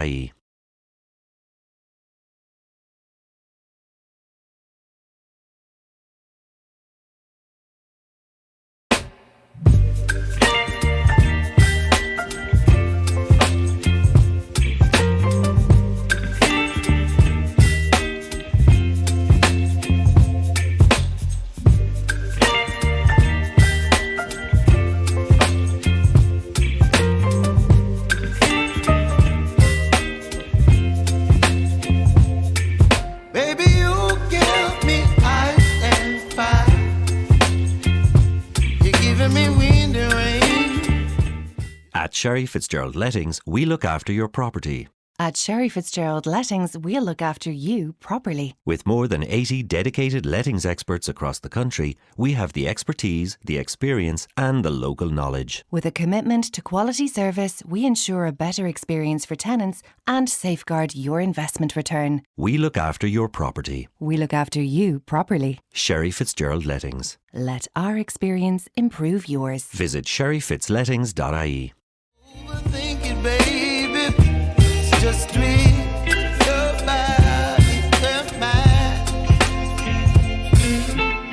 IE. At SherryFitzgerald Lettings, we look after your property. At SherryFitzgerald Lettings, we'll look after you properly. With more than 80 dedicated lettings experts across the country, we have the expertise, the experience and the local knowledge. With a commitment to quality service, we ensure a better experience for tenants and safeguard your investment return. We look after your property. We look after you properly. SherryFitzgerald Lettings. Let our experience improve yours. Visit SherryFitzLettings.ie. Overthink it, baby. It's just read your body and mind.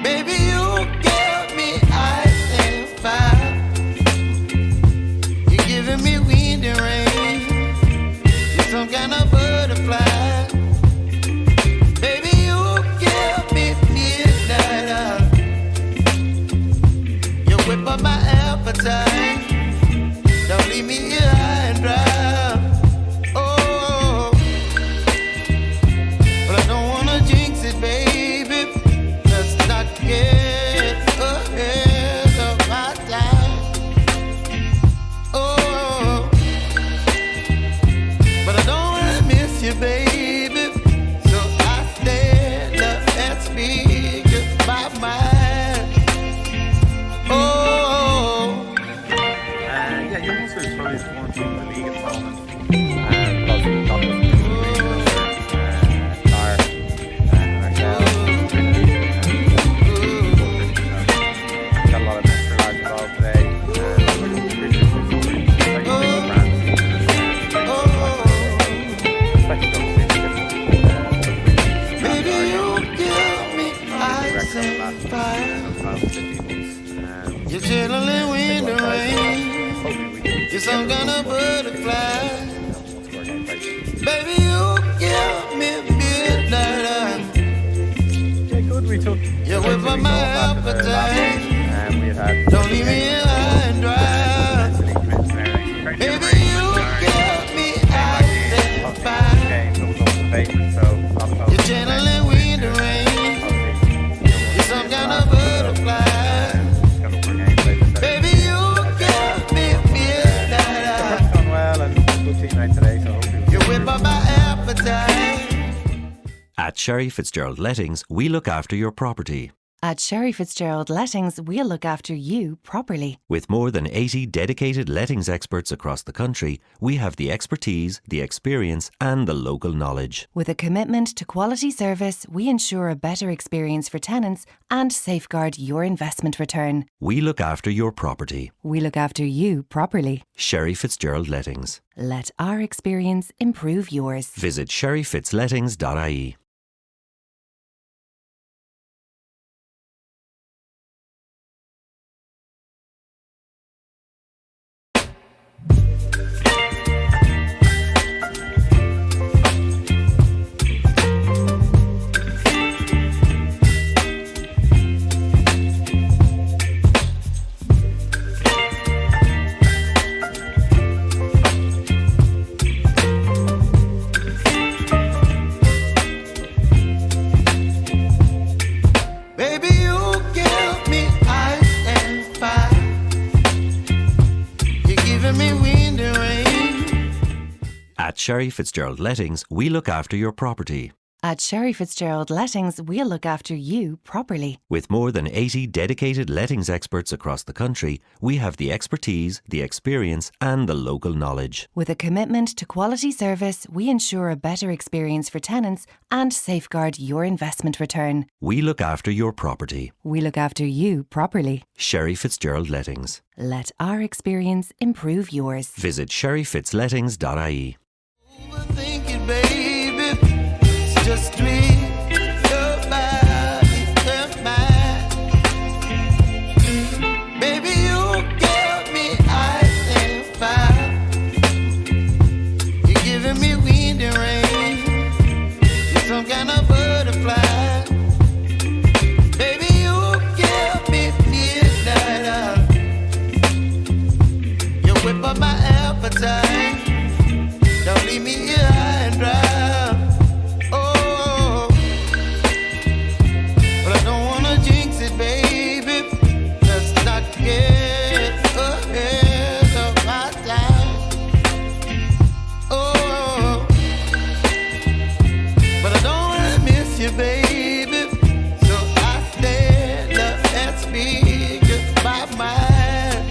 Baby, you give me ice and fire. You're giving me wind and rain. You're some kind of butterfly. Baby, you give me midnight. You whip up my appetite. Don't leave me here high and dry. Oh, but I don't wanna jinx it, baby. Let's not get ahead of my time. Oh, but I don't wanna miss you, baby. So I stand up and speak just my mind. Oh. Yeah, Munster is probably the one team in the league at the moment. Because not just got a lot of Munster lads involved today. Baby, you give me ice and fire. You're chilling wind and rain. You're some kind of butterfly. Baby, you give me midnight. Yeah, good. We took. You whip up my appetite. We had. Don't leave me here high and dry. Baby, you give me ice and fire. You're channeling wind and rain. You're some kind of butterfly. Baby, you give me midnight. Done well and good teammate today, so hopefully You whip up my appetite. At SherryFitzgerald Lettings, we look after your property. At SherryFitzgerald Lettings, we'll look after you properly. With more than 80 dedicated lettings experts across the country, we have the expertise, the experience and the local knowledge. With a commitment to quality service, we ensure a better experience for tenants and safeguard your investment return. We look after your property. We look after you properly. SherryFitzgerald Lettings. Let our experience improve yours. Visit SherryFitzLettings.ie. Baby, you give me ice and fire. You're giving me wind and rain. At SherryFitzgerald Lettings, we look after your property. At SherryFitzgerald Lettings, we'll look after you properly. With more than 80 dedicated lettings experts across the country, we have the expertise, the experience and the local knowledge. With a commitment to quality service, we ensure a better experience for tenants and safeguard your investment return. We look after your property. We look after you properly. SherryFitzgerald Lettings. Let our experience improve yours. Visit SherryFitzLettings.ie. just treat your body and mind. Baby, you give me ice and fire. You're giving me wind and rain. You're some kind of butterfly. Baby, you give me midnight oil. You whip up my appetite. Don't leave me here high and dry. Oh, but I don't wanna jinx it, baby. Let's not get ahead of my time. Oh, but I don't wanna miss you, baby. So I stand up and speak my mind.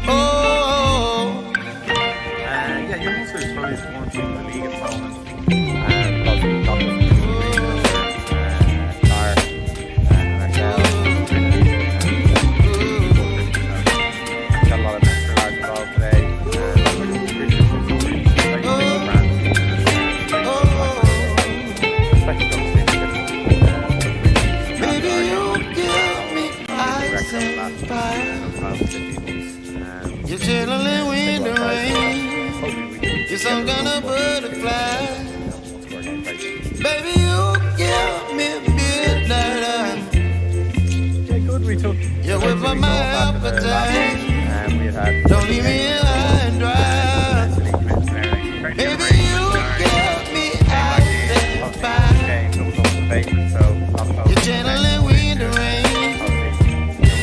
Oh. Yeah, your Munster is probably the one team in the league at the moment. Because we've got those two leagues, Car, and ourselves, got a lot of Munster lads involved today. We're going to be really good brands. Especially those things Baby, you give me ice and fire. You're chilling wind and rain. You're some kind of butterfly. Baby, you give me midnight oil. Yeah, good. We took. You whip up my appetite. We had. Don't leave me here high and dry. Baby, you give me ice and fire. You're channeling wind and rain.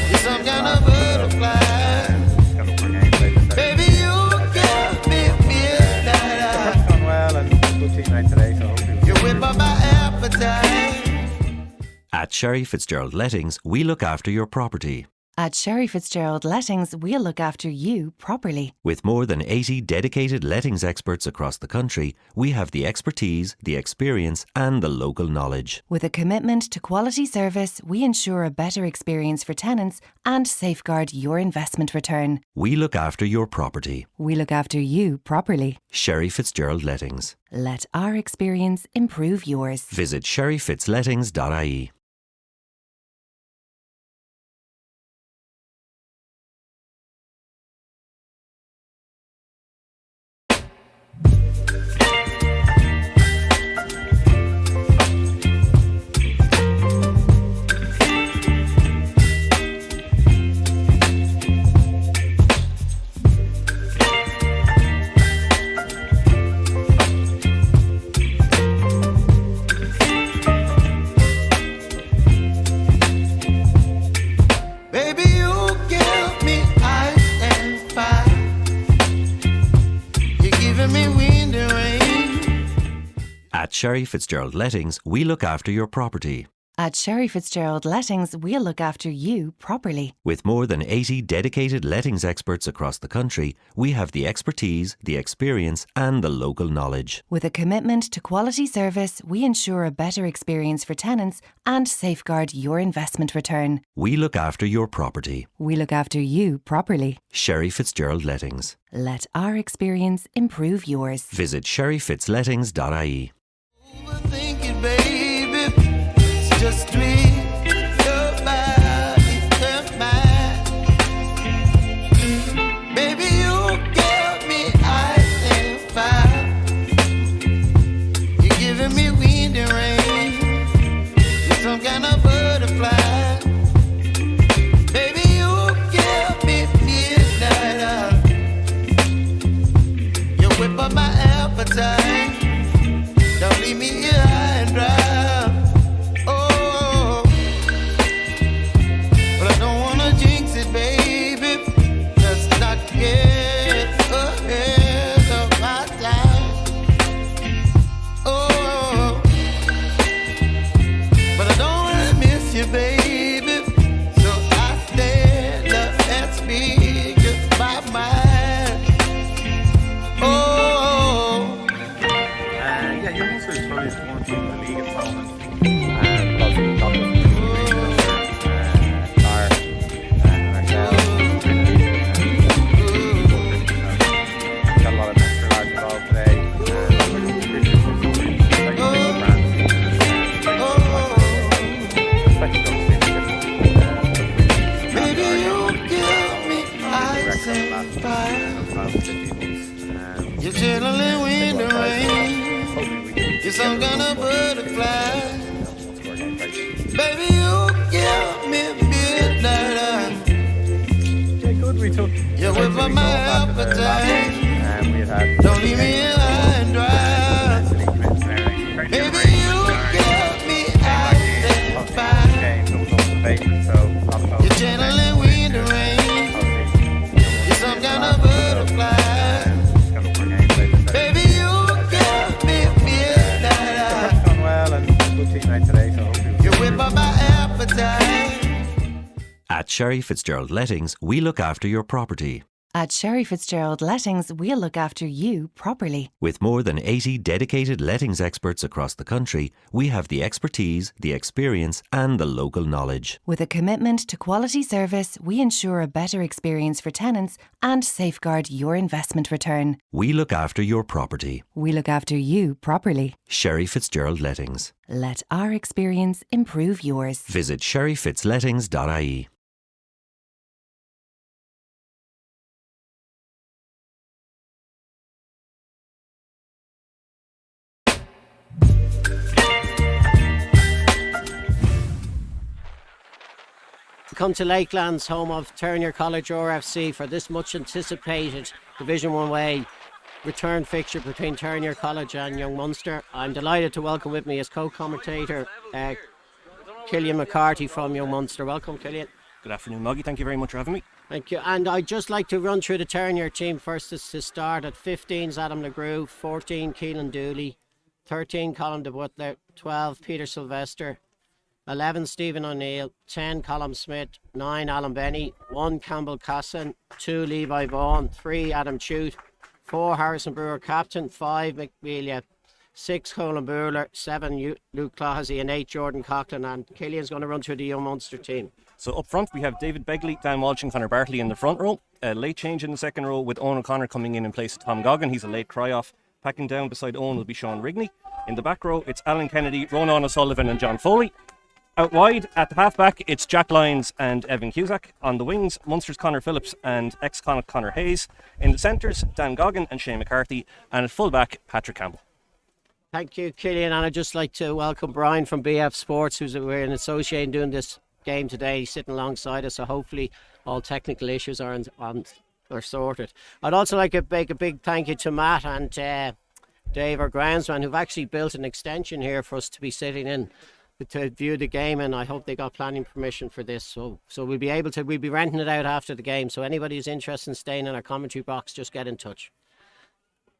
You're some kind of butterfly. Baby, you give me midnight oil. You whip up my appetite. At SherryFitzgerald Lettings, we look after your property. At SherryFitzgerald Lettings, we'll look after you properly. With more than 80 dedicated lettings experts across the country, we have the expertise, the experience, and the local knowledge. With a commitment to quality service, we ensure a better experience for tenants and safeguard your investment return. We look after your property. We look after you properly. SherryFitzgerald Lettings. Let our experience improve yours. Visit sherryfitzlettings.ie. Baby, you give me ice and fire. You're giving me wind and rain. At SherryFitzgerald Lettings, we look after your property. At SherryFitzgerald Lettings, we'll look after you properly. With more than 80 dedicated lettings experts across the country, we have the expertise, the experience, and the local knowledge. With a commitment to quality service, we ensure a better experience for tenants and safeguard your investment return. We look after your property. We look after you properly. SherryFitzgerald Lettings. Let our experience improve yours. Visit sherryfitzlettings.ie. Overthinking, baby. Just treat your body and mind. Baby, you give me ice and fire. You're giving me wind and rain. You're some kind of butterfly. Baby, you give me midnight oil. You whip up my appetite. Don't leave me here high and dry. Yeah, your Munster is probably the one team in the league at the moment. chilling wind and rain. Hopefully we can You're some kind of butterfly. score again, right? Baby, you give me midnight. Yeah, good. We took. You whip up my appetite. And we had. Don't leave me here high and dry. Baby, you give me out there fine. You're channeling wind and rain. You're some kind of butterfly. Baby, you give me midnight. Done well and good teammate today, so hopefully You whip up my appetite. At SherryFitzgerald Lettings, we look after your property. At SherryFitzgerald Lettings, we'll look after you properly. With more than 80 dedicated lettings experts across the country, we have the expertise, the experience, and the local knowledge. With a commitment to quality service, we ensure a better experience for tenants and safeguard your investment return. We look after your property. We look after you properly. SherryFitzgerald Lettings. Let our experience improve yours. Visit sherryfitzlettings.ie. Come to Lakelands, home of Terenure College RFC, for this much anticipated Division 1A return fixture between Terenure College and Young Munster. I'm delighted to welcome with me as co-commentator Killian McCarthy from Young Munster. Welcome, Killian. Good afternoon, Moggy. Thank you very much for having me. Thank you. And I'd just like to run through the Terenure team first to start. At 15's Adam LeGroux, 14 Keelan Dooley, 13 Colin de Butler, 12 Peter Sylvester, 11 Stephen O'Neill, 10 Colin Smith, 9 Alan Benny, 1 Campbell Casson, 2 Levi Vaughan, 3 Adam Chute, 4 Harrison Brewer captain, 5 McBelia, 6 Colin Buehler, 7 Luke Clohessy and 8 Jordan Coughlin. And Killian's going to run through the Young Munster team. So up front we have David Begley, Dan Walsh and Conor Bartley in the front row. A late change in the second row with Owen O'Connor coming in place of Tom Goggin. He's a late cry-off. Packing down beside Owen will be Sean Rigney. In the back row it's Alan Kennedy, Ronan O'Sullivan and John Foley. Out wide, at the half-back, it's Jack Lyons and Evan Cusack. On the wings, Munster's Conor Phillips and ex-Connacht Conor Hayes. In the centres, Dan Goggin and Shane McCarthy. And at full-back, Patrick Campbell. Thank you, Killian. And I'd just like to welcome Brian from BF Sports, we're an associate in doing this game today. He's sitting alongside us, so hopefully all technical issues are sorted. I'd also like to make a big thank you to Matt and Dave, our groundsman, who've actually built an extension here for us to be sitting in to view the game, and I hope they got planning permission for this, so we'll be renting it out after the game. So anybody who's interested in staying in our commentary box, just get in touch.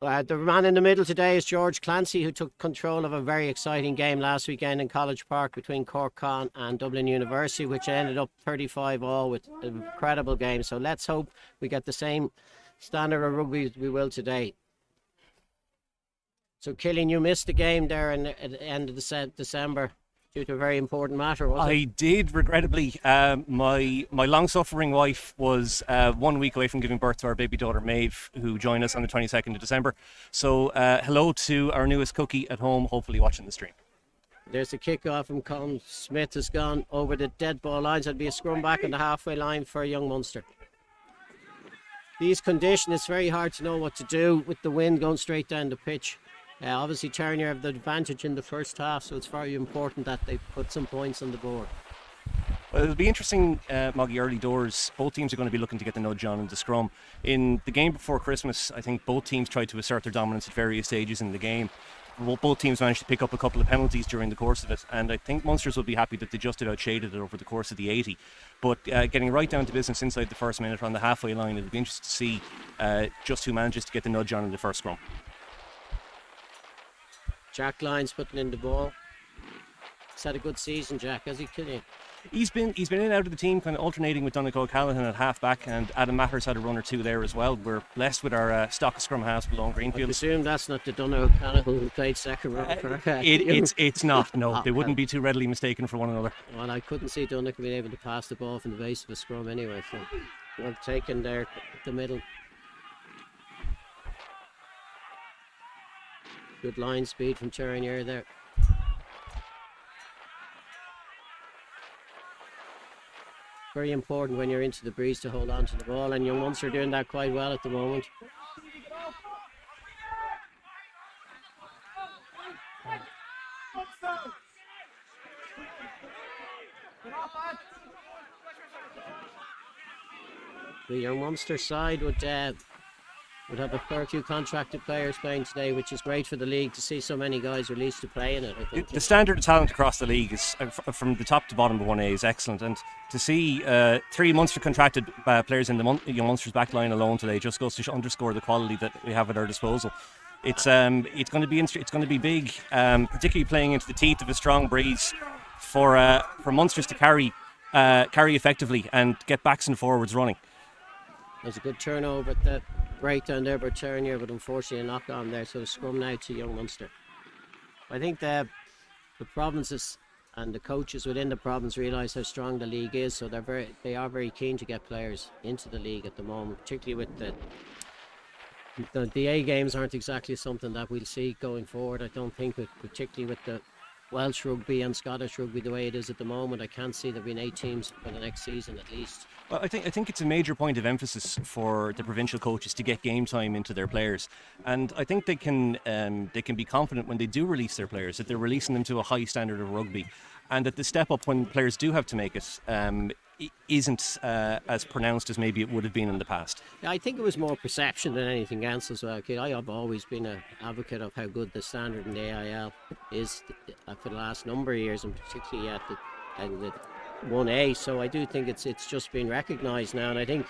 The man in the middle today is George Clancy, who took control of a very exciting game last weekend in College Park between Cork Con and Dublin University, which ended up 35-all with an incredible game. So let's hope we get the same standard of rugby as we will today. So Killian, you missed the game there at the end of December due to a very important matter, was it? I did, regrettably. My long-suffering wife was 1 week away from giving birth to our baby daughter Maeve, who joined us on the 22nd of December. So hello to our newest cookie at home, hopefully watching the stream. There's a kick-off from Colin Smith, has gone over the dead ball lines. There'll be a scrum back on the halfway line for Young Munster. These conditions, it's very hard to know what to do with the wind going straight down the pitch. Obviously Terenure have the advantage in the first half, so it's very important that they put some points on the board. Well, it'll be interesting, Moggy, early doors. Both teams are going to be looking to get the nudge on in the scrum. In the game before Christmas, I think both teams tried to assert their dominance at various stages in the game. Both teams managed to pick up a couple of penalties during the course of it, and I think Munsters will be happy that they just about shaded it over the course of the 80. But getting right down to business inside the first minute on the halfway line, it'll be interesting to see just who manages to get the nudge on in the first scrum. Jack Lyons putting in the ball. He's had a good season, Jack, has he, Killian? He's been in and out of the team, kind of alternating with Donnacha O'Callaghan at half back, and Adam Matters had a run or two there as well. We're blessed with our stock of scrum halves below Greenfield. I presume that's not the Donnacha O'Callaghan who played second row for it's not, no. They wouldn't be too readily mistaken for one another. Well, I couldn't see Donnacha being able to pass the ball from the base of a scrum anyway, so well taken there at the middle. Good line speed from Terenure there. Very important when you're into the breeze to hold on to the ball, and Young Munster are doing that quite well at the moment. The young Munster side would have a fair few contracted players playing today, which is great for the league to see so many guys released to play in it. I think The standard of talent across the league is from the top to bottom of 1A is excellent, and to see 3 Munster contracted players in the young Munster's back line alone today just goes to underscore the quality that we have at our disposal. It's going to be big, particularly playing into the teeth of a strong breeze for Munsters to carry effectively and get backs and forwards running. There's a good turnover at the breakdown there by Terenure, but unfortunately a knock on there, so the scrum now to young Munster. I think the provinces and the coaches within the province realise how strong the league is, so they are very keen to get players into the league at the moment, particularly with the A games aren't exactly something that we'll see going forward. I don't think, particularly with the Welsh rugby and Scottish rugby the way it is at the moment, I can't see there being 8 teams for the next season at least. Well, I think it's a major point of emphasis for the provincial coaches to get game time into their players, and I think they can be confident when they do release their players that they're releasing them to a high standard of rugby, and that the step up when players do have to make it isn't as pronounced as maybe it would have been in the past. Yeah, I think it was more perception than anything else as well. I have always been an advocate of how good the standard in the AIL is for the last number of years, and particularly at the 1A. So I do think it's just been recognised now, and I think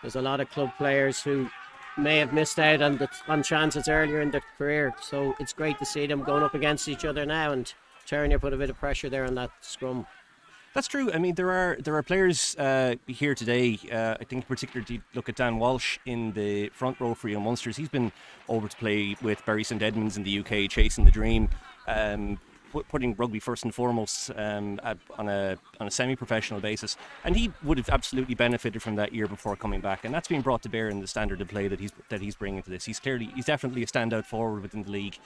there's a lot of club players who may have missed out on chances earlier in their career. So it's great to see them going up against each other now, and Terenure put a bit of pressure there on that scrum. That's true. I mean, there are players here today. I think particularly look at Dan Walsh in the front row for young Munsters. He's been over to play with Bury St Edmunds in the UK, chasing the dream, putting rugby first and foremost on a semi-professional basis. And he would have absolutely benefited from that year before coming back. And that's been brought to bear in the standard of play that he's bringing to this. He's definitely a standout forward within the league.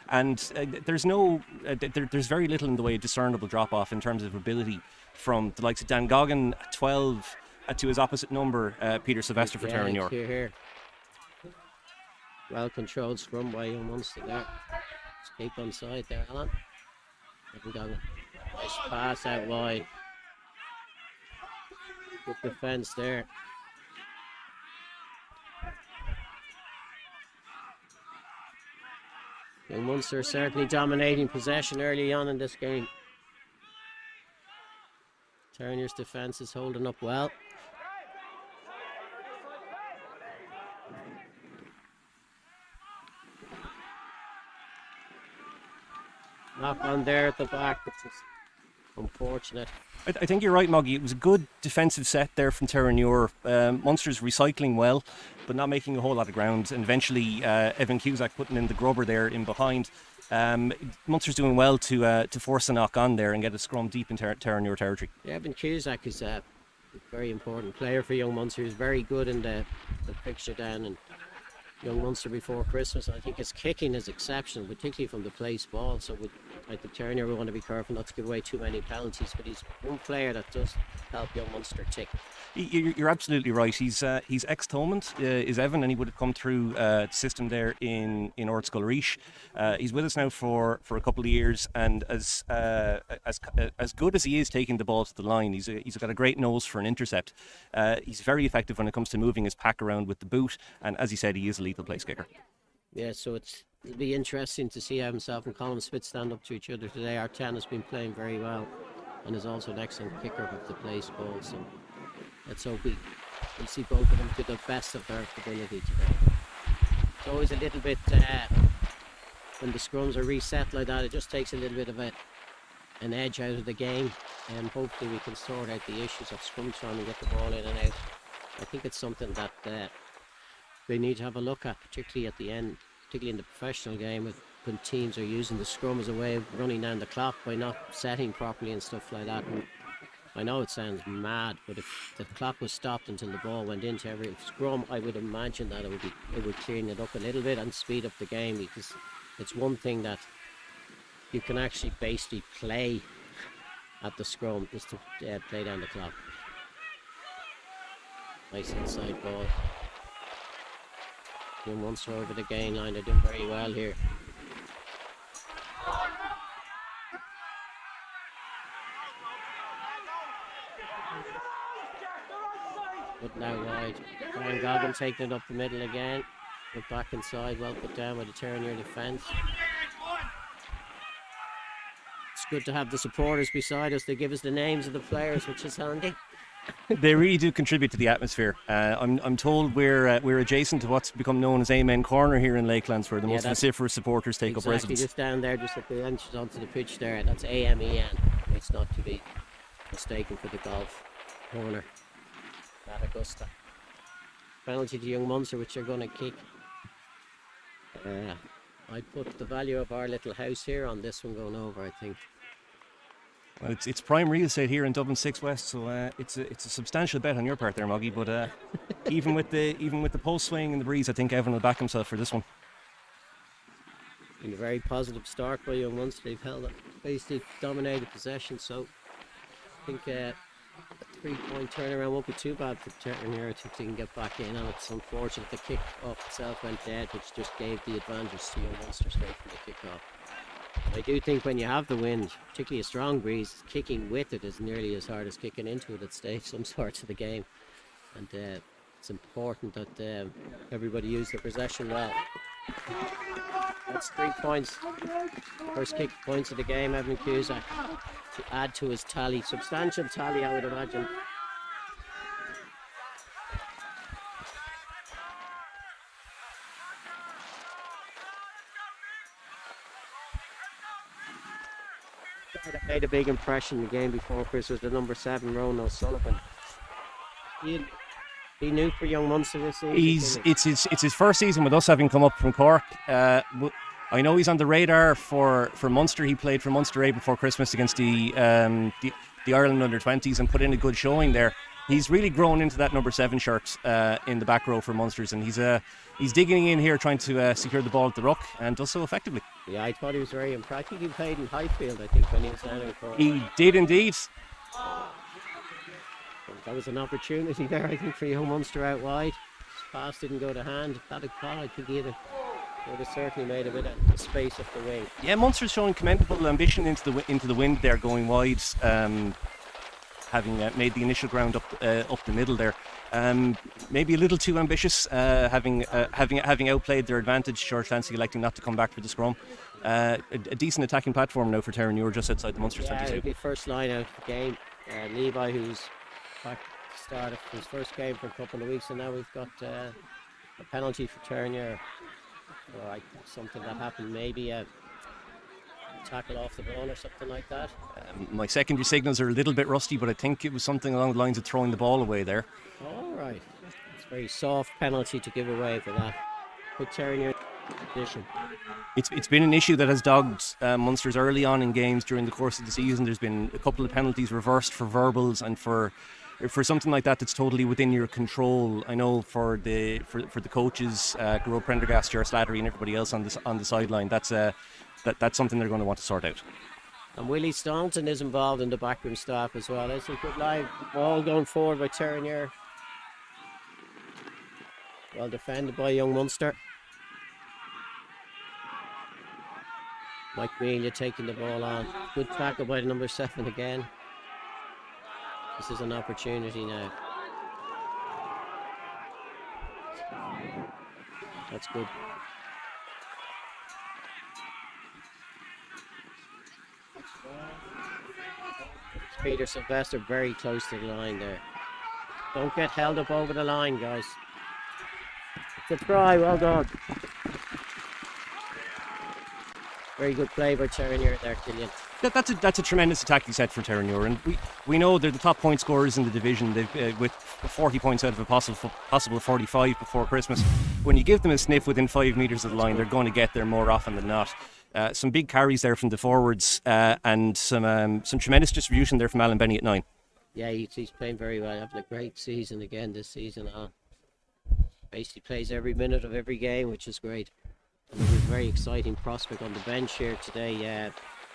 And there's very little in the way of discernible drop off in terms of ability from the likes of Dan Goggin at 12 to his opposite number, Peter Sylvester for Terenure. Here. Well controlled scrum by young Munster there. Escape on side there, Alan. Nice pass out wide. Good defence there. Young Munster certainly dominating possession early on in this game. Terenure's defence is holding up well. Knock on there at the back, which is unfortunate. I think you're right, Moggy. It was a good defensive set there from Terenure. Munster's recycling well, but not making a whole lot of ground. And eventually, Evan Cusack putting in the grubber there in behind. Munster's doing well to force a knock on there and get a scrum deep in Terenure territory. Yeah, Evan Cusack is a very important player for young Munster. He's very good in the fixture down in young Munster before Christmas. I think his kicking is exceptional, particularly from the place ball. So I think Terenure will want to be careful not to give away too many penalties, but he's one player that does help young Munster tick. You're absolutely right. He's ex-Thomond, is Evan, and he would have come through the system there in Ort Scoil. He's with us now for a couple of years, and as good as he is taking the ball to the line, he's got a great nose for an intercept. He's very effective when it comes to moving his pack around with the boot, and as he said, he is a lethal place kicker. Yeah, so it'll be interesting to see how himself and Colin Smith stand up to each other today. Our 10 has been playing very well and is also an excellent kicker of the place ball, so let's hope we'll see both of them to the best of their ability today. It's always a little bit when the scrums are reset like that, it just takes a little bit of an edge out of the game, and hopefully we can sort out the issues of scrum time and get the ball in and out. I think it's something that they need to have a look at, particularly at the end, particularly in the professional game, when teams are using the scrum as a way of running down the clock by not setting properly and stuff like that. And I know it sounds mad, but if the clock was stopped until the ball went into every scrum, I would imagine that it would clean it up a little bit and speed up the game, because it's one thing that you can actually basically play at the scrum is to play down the clock. Nice inside ball. Young Munster over the gain line, they're doing very well here. But now wide. Brian Goggin taking it up the middle again. But back inside, well put down by the Terenure defence. It's good to have the supporters beside us. They give us the names of the players, which is handy. They really do contribute to the atmosphere. I'm told we're adjacent to what's become known as Amen Corner here in Lakelands, where the most vociferous supporters take up residence. Just down there, just at the entrance onto the pitch there. That's AMEN. It's not to be mistaken for the golf corner at Augusta. Penalty to Young Munster, which they're going to kick. I put the value of our little house here on this one going over, I think. Well, it's prime real estate here in Dublin 6 West, so it's a substantial bet on your part there, Moggy. But even with the post swing and the breeze, I think Evan will back himself for this one. Been a very positive start by Young Munster. They've held it, basically dominated possession. So I think a 3-point turnaround won't be too bad for Terenure if they can get back in. And it's unfortunate the kick off itself went dead, which just gave the advantage to Young Munster straight from the kick off. I do think when you have the wind, particularly a strong breeze, kicking with it is nearly as hard as kicking into it at some sorts of the game. And it's important that everybody use the possession well. That's 3 points. First kick points of the game, Evan Cusack, to add to his tally. Substantial tally, I would imagine. That made a big impression the game before Chris was the number 7 Ronan O'Sullivan. He new for Young Munster this season. It's his first season with us, having come up from Cork. I know he's on the radar for Munster. He played for Munster A before Christmas against the Ireland under-20s and put in a good showing there. He's really grown into that number 7 shirt in the back row for Munsters, and he's digging in here, trying to secure the ball at the ruck, and does so effectively. Yeah, I thought he was very impressive. He played in Highfield, I think, when he was down in Cork. He did indeed. That was an opportunity there, I think, for Young Munster out wide. His pass didn't go to hand. If that had gone, I think would have certainly made a bit of space up the wing. Yeah, Munster's showing commendable ambition into the wind there, going wide, having made the initial ground up the middle there. Maybe a little too ambitious, having outplayed their advantage. George Clancy electing not to come back for the scrum. A decent attacking platform now for Terenure just outside the Munster's 22. It'll be first line out of the game. Levi, who's back to start his first game for a couple of weeks, and now we've got a penalty for Terenure. Something that happened, maybe a tackle off the ball or something like that. My secondary signals are a little bit rusty, but I think it was something along the lines of throwing the ball away there. All right. It's a very soft penalty to give away for that. Put Terenure in position. It's been an issue that has dogged Munsters early on in games during the course of the season. There's been a couple of penalties reversed for verbals and for something like that that's totally within your control. I know for the coaches, Garo Prendergast, Ger Slattery and everybody else on the sideline, that's something they're going to want to sort out. And Willie Staunton is involved in the backroom staff as well. It's a good live ball going forward by Terenure. Well defended by Young Munster. Mike Mealia taking the ball on. Good tackle by the number 7 again. This is an opportunity now. That's good. Peter Sylvester very close to the line there. Don't get held up over the line, guys. It's a try, well done. Very good play by Terenure there, Killian. That's a tremendous attacking set for Terenure, and we know they're the top point scorers in the division. They've with 40 points out of a possible 45 before Christmas. When you give them a sniff within 5 metres of the line, they're going to get there more often than not. Some big carries there from the forwards, and some tremendous distribution there from Alan Benny at 9. Yeah, he's playing very well. Having a great season again this season. Basically plays every minute of every game, which is great. And there's a very exciting prospect on the bench here today.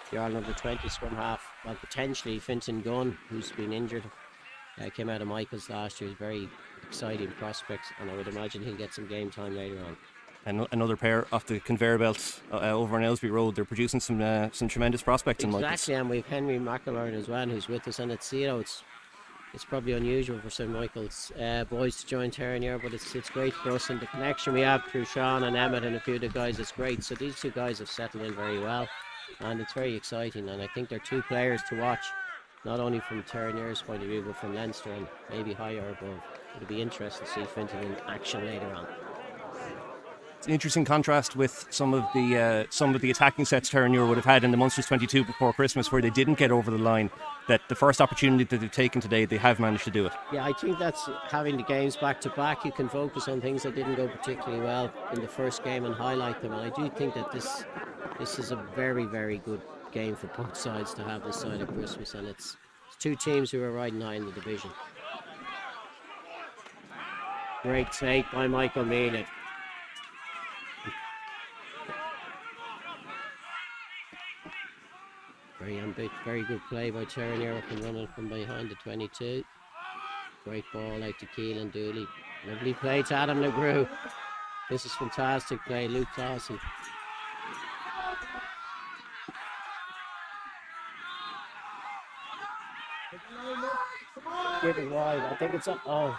The Ireland under-20 scrum half, well, potentially Fintan Gunn, who's been injured, came out of Michael's last year. Very exciting prospects, and I would imagine he'll get some game time later on. And another pair off the conveyor belt over on Aylesbury Road. They're producing some tremendous prospects in Michael's. Exactly, and we've Henry McElroy as well, who's with us, and it's it's probably unusual for St Michael's boys to join Terenure, but it's great for us, and the connection we have through Sean and Emmett and a few of the guys is great. So these two guys have settled in very well, and it's very exciting, and I think they're two players to watch, not only from Terenure's point of view, but from Leinster and maybe higher above. It'll be interesting to see Finton in action later on. It's an interesting contrast with some of the attacking sets Terenure would have had in the Munsters 22 before Christmas, where they didn't get over the line. That the first opportunity that they've taken today, they have managed to do it. Yeah, I think that's having the games back to back. You can focus on things that didn't go particularly well in the first game and highlight them. And I do think that this is a very, very good game for both sides to have this side of Christmas, and it's two teams who are riding high in the division. Great take by Michael Mealy. Very good play by Terenure, up and running from behind the 22. Great ball out to Keelan Dooley. Lovely play to Adam LeGroux. This is fantastic play, Luke Classy. Give it wide. I think it's up. Oh.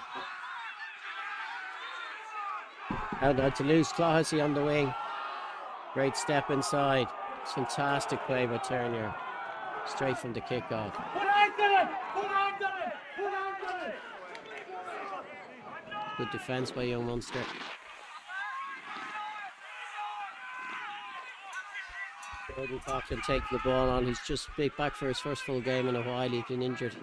Out to lose Classy on the wing. Great step inside. It's fantastic play by Terenure. Straight from the kickoff. Good defence by young Munster. Jordan Coughlin taking the ball on. He's just back for his first full game in a while. He's been injured.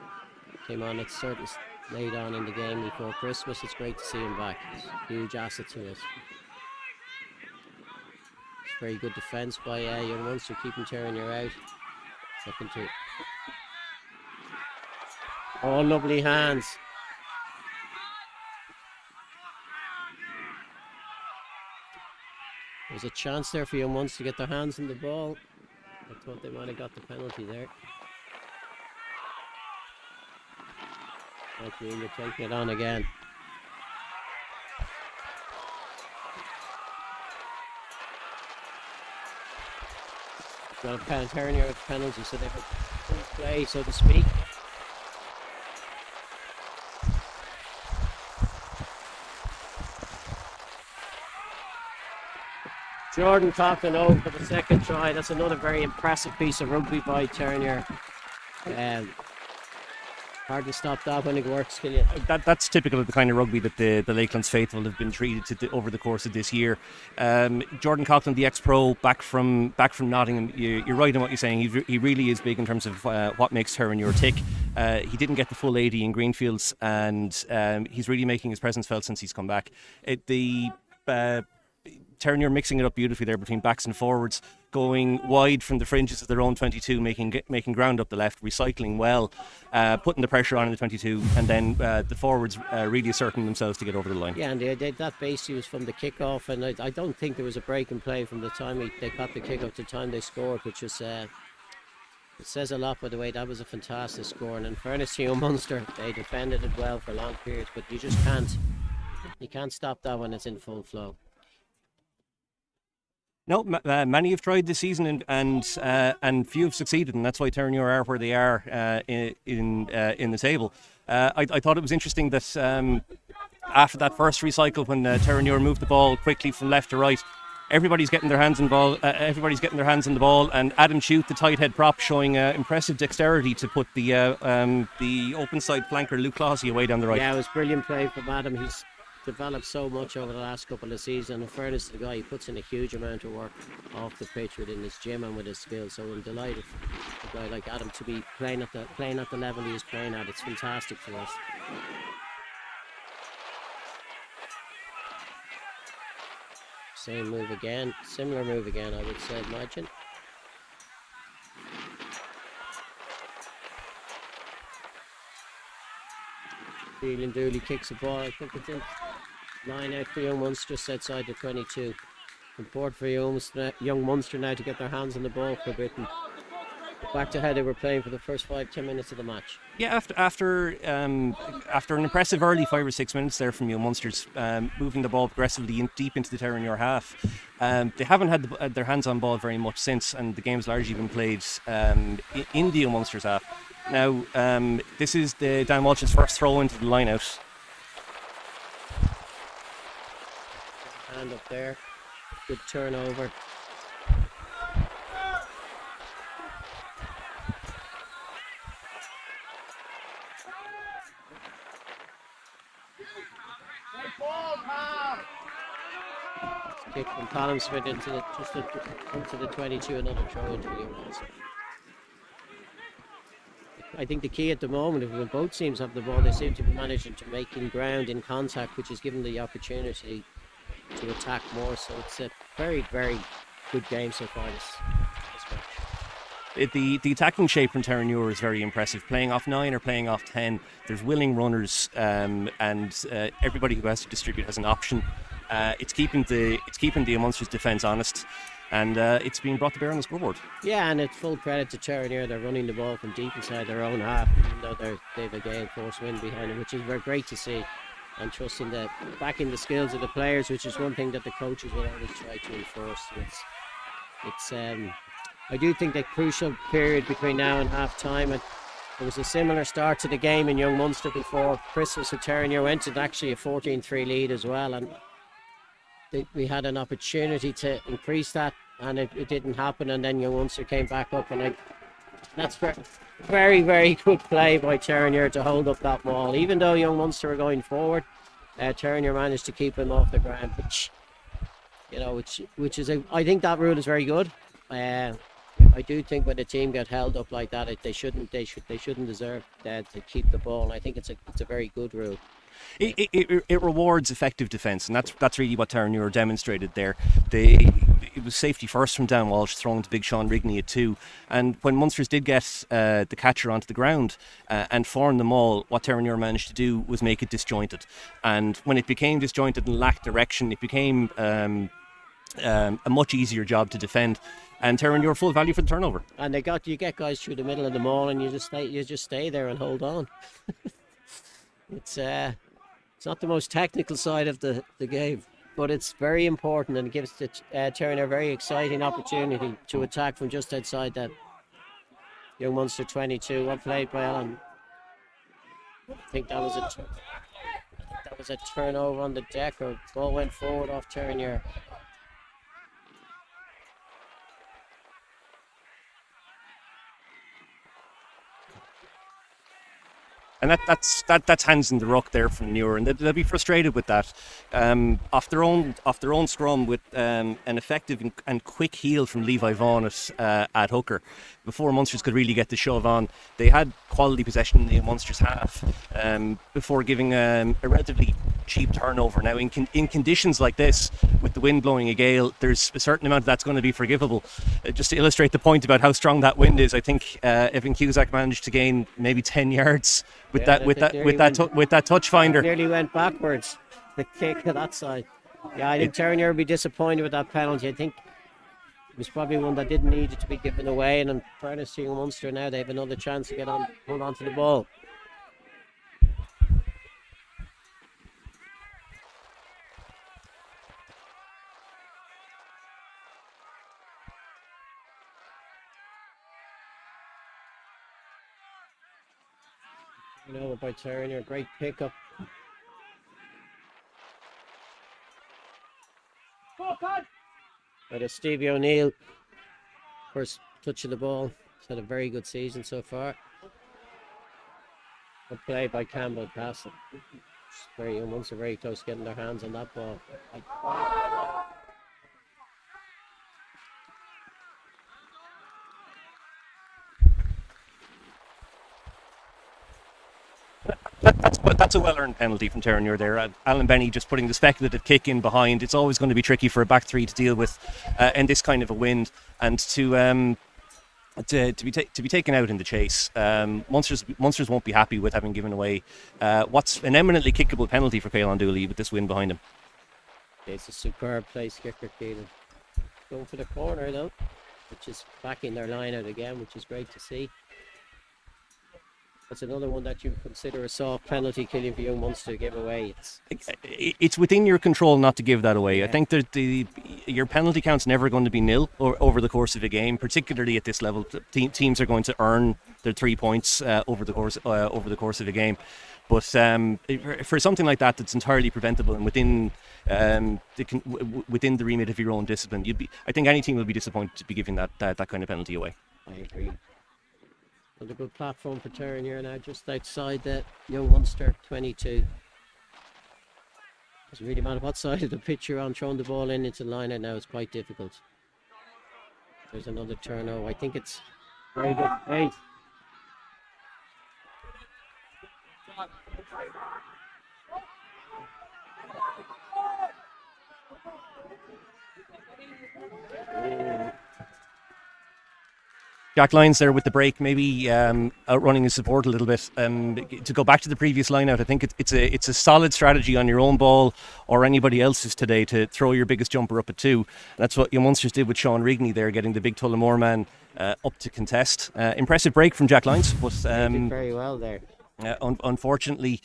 Came on at certain late on in the game before Christmas. It's great to see him back. It's a huge asset to us. Very good defence by young Munster, keeping Terenure out. Second to. Oh, lovely hands. There's a chance there for young Munster to get their hands on the ball. I thought they might have got the penalty there. Okay, you're taking it on again. Well, Terenure have penalty, so they have full play, so to speak. Jordan Coughlin over for the second try. That's another very impressive piece of rugby by Terenure. Hard to stop that when it works, Killian. That's typical of the kind of rugby that the Lakelands faithful have been treated over the course of this year. Jordan Coughlin, the ex-pro, back from Nottingham. You're right in what you're saying. He really is big in terms of what makes Terenure tick. He didn't get the full 80 in Greenfields, and he's really making his presence felt since he's come back. Terenure mixing it up beautifully there between backs and forwards, going wide from the fringes of their own 22, making ground up the left, recycling well, putting the pressure on in the 22, and then the forwards really asserting themselves to get over the line. Yeah, and that basically was from the kickoff, and I don't think there was a break in play from the time they got the kickoff to the time they scored, which was it says a lot. By the way, that was a fantastic score, and in fairness to young Munster, they defended it well for long periods, but you can't stop that when it's in full flow. No, many have tried this season, and few have succeeded, and that's why Terenure are where they are in the table. I thought it was interesting that after that first recycle, when Terenure moved the ball quickly from left to right, everybody's getting their hands on the ball, and Adam Chute, the tight head prop, showing impressive dexterity to put the open side flanker Luke Classy away down the right. Yeah, it was brilliant play from Adam. He's developed so much over the last couple of seasons. In fairness to the guy, he puts in a huge amount of work off the pitch within his gym and with his skills. So I'm delighted for a guy like Adam to be playing at the level he is playing at. It's fantastic for us. Same move again, similar move again, I would say, imagine. Keelan Dooley kicks the ball. I think it's in line out for young Munster, just outside the 22. Important for young Munster now to get their hands on the ball for Britain. back to how they were playing for the first 5-10 minutes of the match. Yeah, after an impressive early 5 or 6 minutes there from Munster's moving the ball progressively deep into the Terenure half. They haven't had their hands on ball very much since, and the game's largely been played in the Munster's half. Now, this is Dan Walsh's first throw into the line out. Hand up there, good turnover. Kick from Colin Smith into the 22, another throw into the Munster. I think the key at the moment is when both teams have the ball, they seem to be managing to making ground in contact, which is giving the opportunity to attack more. So it's a very, very good game so far this match. The attacking shape from Terenure is very impressive. Playing off 9 or playing off 10, there's willing runners, and everybody who has to distribute has an option. It's keeping the Munster's defence honest, and it's being brought to bear on the scoreboard. Yeah, and it's full credit to Terenure. They're running the ball from deep inside their own half, even though they've a gale force wind behind them, which is very great to see. And trusting backing the skills of the players, which is one thing that the coaches will always try to enforce. I do think the crucial period between now and half time, and there was a similar start to the game in Young Munster before Christmas with Terenure went to actually a 14-3 lead as well, and we had an opportunity to increase that, and it didn't happen, and then Young Munster came back up, and that's very, very good play by Terenure to hold up that ball. Even though Young Munster were going forward, Terenure managed to keep him off the ground, which is I think that rule is very good. I do think when a team get held up like that, they shouldn't deserve to keep the ball. And I think it's a very good rule. It rewards effective defence, and that's really what Terenure demonstrated there. It was safety first from Dan Walsh, throwing to big Sean Rigney at 2. And when Munsters did get the catcher onto the ground and form them all, what Terenure managed to do was make it disjointed. And when it became disjointed and lacked direction, it became a much easier job to defend. And Terenure full value for the turnover. And you get guys through the middle of the mall, and you just stay there and hold on. It's not the most technical side of the game, but it's very important, and it gives Terenure a very exciting opportunity to attack from just outside that Young Munster 22. Well played by Alan. I think that was a turnover on the deck, or ball went forward off Terenure. And that's hands in the ruck there from Muir, and they'll be frustrated with that. Off their own scrum with an effective and quick heel from Levi Vaughan at hooker. Before Munsters could really get the shove on, they had quality possession in the Munsters half before giving a relatively cheap turnover. Now in conditions like this, with the wind blowing a gale, there's a certain amount that's going to be forgivable. Just to illustrate the point about how strong that wind is, I think Evan Cusack managed to gain maybe 10 yards with that touch finder. Nearly went backwards. The kick at that side. Yeah, I think Terenure would be disappointed with that penalty. I think it was probably one that didn't need it to be given away. And in fairness to Munster, now they have another chance to hold on to the ball. By Terenure, great pickup. But Stevie O'Neill, first touch of the ball, he's had a very good season so far. Good play by Campbell Castle. Young ones are very close to getting their hands on that ball. That's a well-earned penalty from Terenure there. Alan Benny just putting the speculative kick in behind. It's always going to be tricky for a back three to deal with in this kind of a wind, and to be taken out in the chase. Munsters won't be happy with having given away what's an eminently kickable penalty for Caelan Dooley with this wind behind him. It's a superb place kicker, Keelan. Going for the corner though. which is backing their line out again, which is great to see. That's another one that you consider a soft penalty, Killian, for young Munster to give away. It's within your control not to give that away. I think that your penalty count's never going to be nil over the course of a game, particularly at this level. Teams are going to earn their 3 points over the course of a game. But for something like that, that's entirely preventable and within the remit of your own discipline, I think any team will be disappointed to be giving that kind of penalty away. I agree. Another good platform for Terenure now, just outside the young Munster 22. Doesn't really matter what side of the pitch you're on, throwing the ball into the line out now is quite difficult. There's another turnover. I think it's very good. Hey. Jack Lyons there with the break, maybe outrunning his support a little bit. To go back to the previous line out, I think it's a solid strategy on your own ball or anybody else's today to throw your biggest jumper up at 2. That's what your Munsters did with Sean Rigney there, getting the big Tullamore man up to contest. Impressive break from Jack Lyons, but did very well there. Unfortunately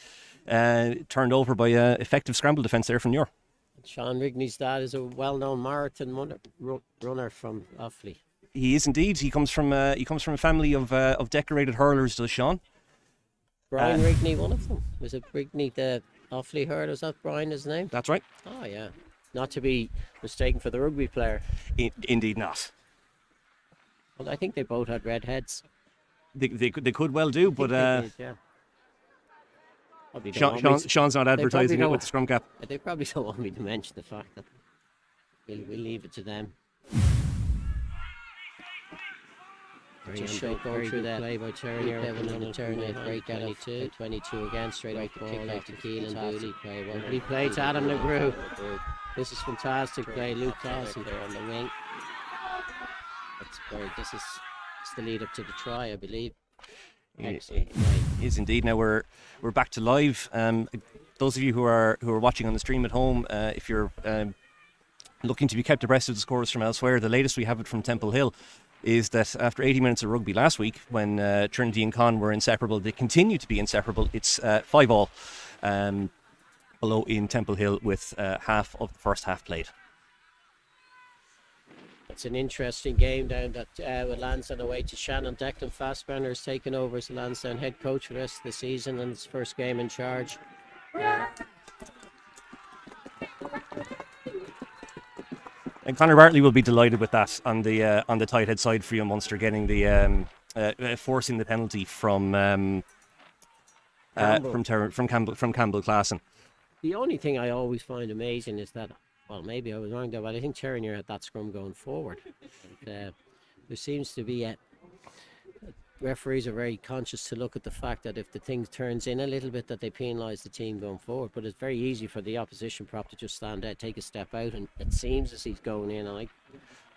turned over by effective scramble defence there from Muir. Sean Rigney's dad is a well-known marathon runner from Offaly. He is indeed. He comes from a family of decorated hurlers, does Sean? Brian Rigney, one of them. Was it Rigney, the Offaly hurler? Is that Brian, his name? That's right. Oh, yeah. Not to be mistaken for the rugby player. Indeed not. Well, I think they both had red heads. They could well do, but did, yeah. Sean's not advertising it with the scrum cap. They probably don't want me to mention the fact that we'll leave it to them. Just going through that play by Terenure. Terenure break out of 22 again, straight off the ball after Keelan Dooley play. Lovely play to Adam LeGrew. This is fantastic play. Luke Clausen there on the wing. That's great. This is the lead up to the try, I believe. Excellent play. It is indeed. Now we're back to live. Those of you who are watching on the stream at home, if you're looking to be kept abreast of the scores from elsewhere, the latest we have it from Temple Hill is that after 80 minutes of rugby last week, when Trinity and Con were inseparable, they continue to be inseparable. It's 5-5 below in Temple Hill with half of the first half played. It's an interesting game down that with Lansdowne away to Shannon. Declan Fassbender has taken over as the Lansdowne head coach for the rest of the season and his first game in charge. And Conor Bartley will be delighted with that on the tight head side for you, Munster, getting the forcing the penalty from Campbell Claassen. The only thing I always find amazing is that, well, maybe I was wrong there, but I think Terenure had that scrum going forward. And, there seems to be referees are very conscious to look at the fact that if the thing turns in a little bit, that they penalise the team going forward. But it's very easy for the opposition prop to just stand out, take a step out, and it seems as he's going in. And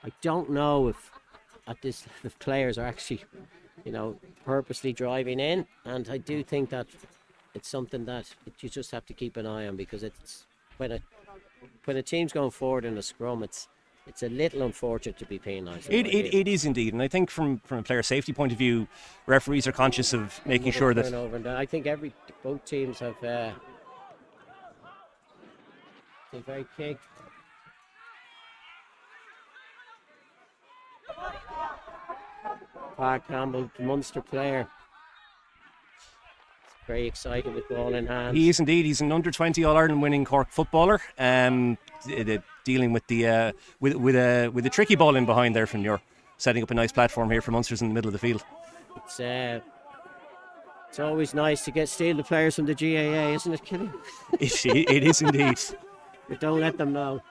I don't know if the players are actually, purposely driving in. And I do think that it's something that you just have to keep an eye on, because it's when a team's going forward in a scrum, it's a little unfortunate to be penalised. It is indeed, and I think from a player safety point of view, referees are conscious of making sure that. And I think both teams have a very kick. Park Campbell, the Munster player, very excited with ball in hand. He is indeed. He's an under-20 All-Ireland winning Cork footballer. Dealing with the with a tricky ball in behind there from Muir, setting up a nice platform here for Munsters in the middle of the field. It's always nice to steal the players from the GAA, isn't it, Killian? It is indeed. But don't let them know.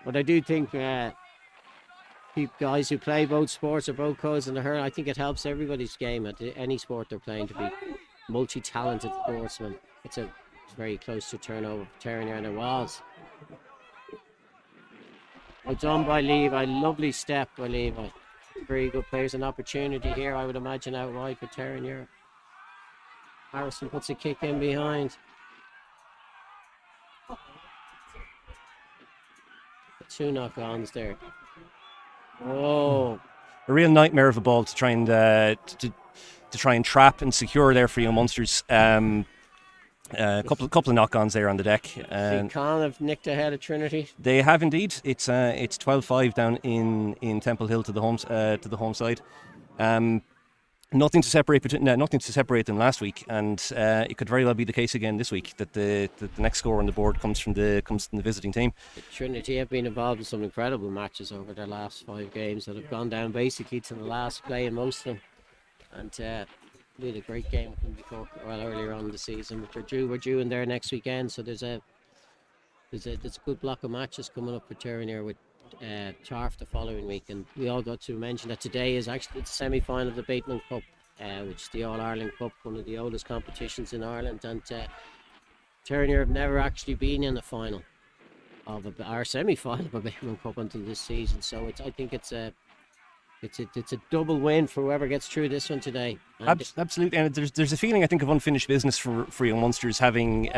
But I do think guys who play both sports or both codes in the hurl, I think it helps everybody's game at any sport they're playing to be multi-talented sportsmen. It's very close to turnover for Terenure, and it was. It's done by Levi. Lovely step by Levi. Very good players. An opportunity here, I would imagine, out wide for Terenure. Harrison puts a kick in behind. 2 knock-ons there. Oh, A real nightmare of a ball to try and to try and trap and secure there for young Munsters. Couple of knock-ons there on the deck. Con have nicked ahead of Trinity. They have indeed. It's 12-5 down in Temple Hill to the home side. Nothing to separate them last week, and it could very well be the case again this week that the next score on the board comes from the visiting team. Trinity have been involved in some incredible matches over their last 5 games that have gone down basically to the last play in most of them, and we had a great game with them earlier on in the season. But we're due in there next weekend, so there's a good block of matches coming up for Terenure with Tarf the following week, and we all got to mention that today is actually the semi-final of the Bateman Cup, which is the All-Ireland Cup, one of the oldest competitions in Ireland, and Terenure have never actually been in the final of our semi-final of a Bateman Cup until this season, so I think it's a double win for whoever gets through this one today. Absolutely, and there's a feeling I think of unfinished business for young Munsters, having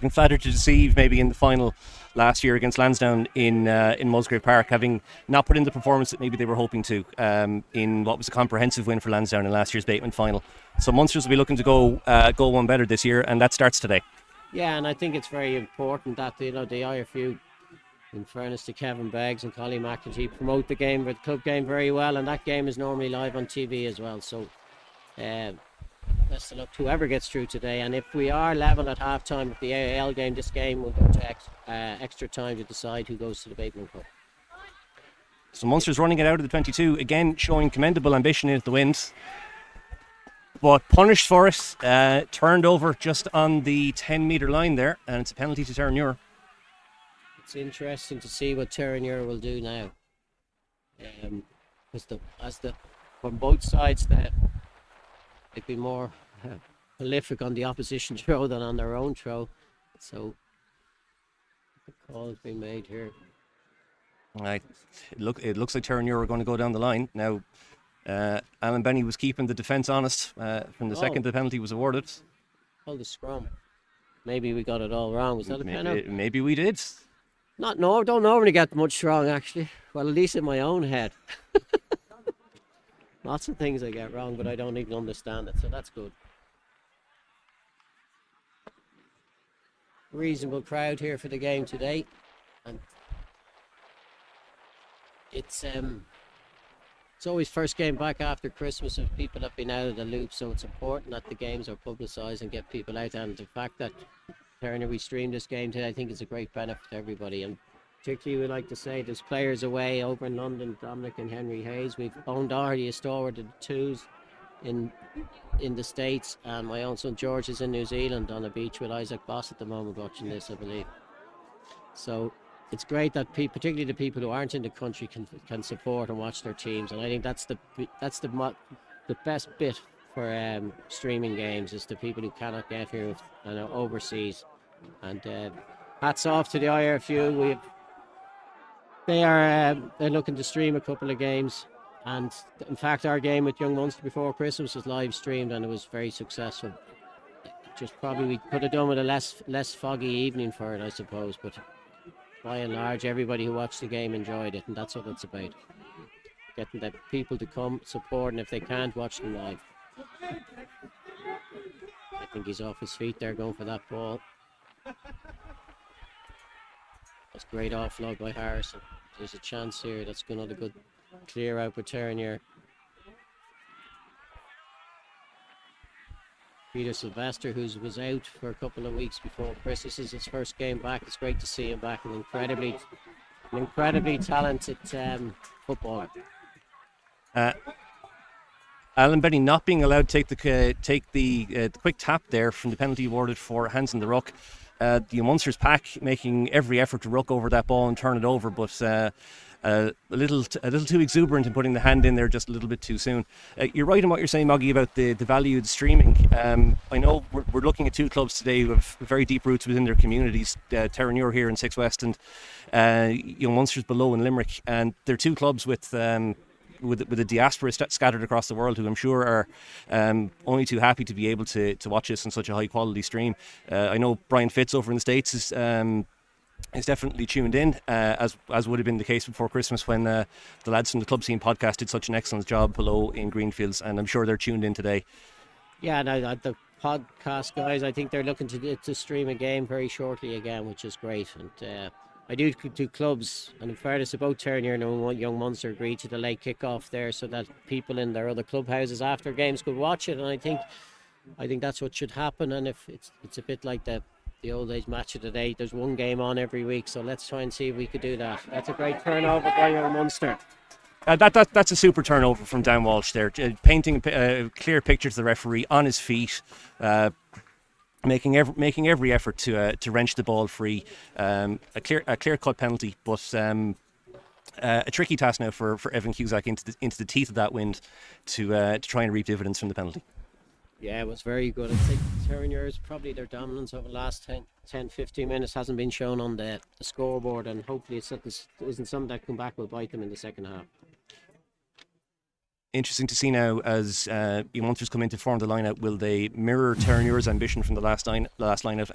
flattered to deceive maybe in the final last year against Lansdowne in Musgrave Park, having not put in the performance that maybe they were hoping to in what was a comprehensive win for Lansdowne in last year's Bateman final. So Munsters will be looking to go one better this year, and that starts today. Yeah, and I think it's very important that the IFU, in fairness to Kevin Beggs and Collie McEntee, promote the club game very well, and that game is normally live on TV as well. So best of luck to whoever gets through today, and if we are level at half time with the AIL game, this game will go to extra time to decide who goes to the Bateman Cup. So Munster's running it out of the 22, again showing commendable ambition in the wind, but punished for it, turned over just on the 10-metre line there, and it's a penalty to Terenure. It's interesting to see what Terenure will do now, from both sides that they've been more prolific on the opposition throw than on their own throw. So the call has been made here. Right. It looks like Terenure are going to go down the line. Now, Alan Benny was keeping the defence honest from the second the penalty was awarded. The scrum. Maybe we got it all wrong. Was that a penalty? Maybe we did. Don't normally get much wrong, actually. Well, at least in my own head. Lots of things I get wrong, but I don't even understand it, so that's good. Reasonable crowd here for the game today, and it's always first game back after Christmas, and people have been out of the loop, so it's important that the games are publicised and get people out. And the fact that we streamed this game today, I think is a great benefit to everybody, and particularly we like to say there's players away over in London, Dominic and Henry Hayes. We've owned already a stalwart of the twos in the States, and my own son George is in New Zealand on a beach with Isaac Boss at the moment watching this, I believe. So it's great that particularly the people who aren't in the country can support and watch their teams, and I think that's the best bit for streaming games, is the people who cannot get here and are overseas. And hats off to the IRFU. They're looking to stream a couple of games, and in fact our game with Young Munster before Christmas was live streamed and it was very successful. Just probably we could have done with a less foggy evening for it, I suppose, but by and large everybody who watched the game enjoyed it, and that's what it's about, getting the people to come support, and if they can't, watch them live. I think he's off his feet there going for that ball. That's great offload by Harrison. There's a chance here. That's another good clear out with Terenure. Peter Sylvester, who was out for a couple of weeks before Christmas, is his first game back. It's great to see him back. An incredibly talented footballer. Alan Benny not being allowed to take the quick tap there from the penalty awarded for hands in the ruck. The Munsters pack making every effort to ruck over that ball and turn it over, but a little too exuberant in putting the hand in there just a little bit too soon. You're right in what you're saying, Moggy, about the value of the streaming. I know we're looking at two clubs today who have very deep roots within their communities, Terenure here in Six West and Young Munsters below in Limerick, and they're two clubs with a diaspora scattered across the world who I'm sure are only too happy to be able to watch this on such a high quality stream. I know Brian Fitz over in the States is definitely tuned in, as would have been the case before Christmas when the lads from the Club Scene podcast did such an excellent job below in Greenfields, and I'm sure they're tuned in today. Yeah, and the podcast guys, I think they're looking to stream a game very shortly again, which is great. And I do clubs, and in fairness, about Terenure and Young Munster agreed to the late kickoff there so that people in their other clubhouses after games could watch it, and I think that's what should happen. And if it's a bit like the old age match of the day, there's one game on every week, so let's try and see if we could do that. That's a great turnover by Young Munster. That's a super turnover from Dan Walsh there, painting a clear picture to the referee on his feet, making every effort to wrench the ball free. A clear cut penalty, but a tricky task now for Evan Cusack into the teeth of that wind to try and reap dividends from the penalty. Yeah, it was very good. I think Terenure's probably their dominance over the last 10-15 minutes hasn't been shown on the scoreboard, and hopefully isn't something that come back will bite them in the second half. Interesting to see now as Munsters come in to form the lineup. Will they mirror Terenure's ambition from the last lineup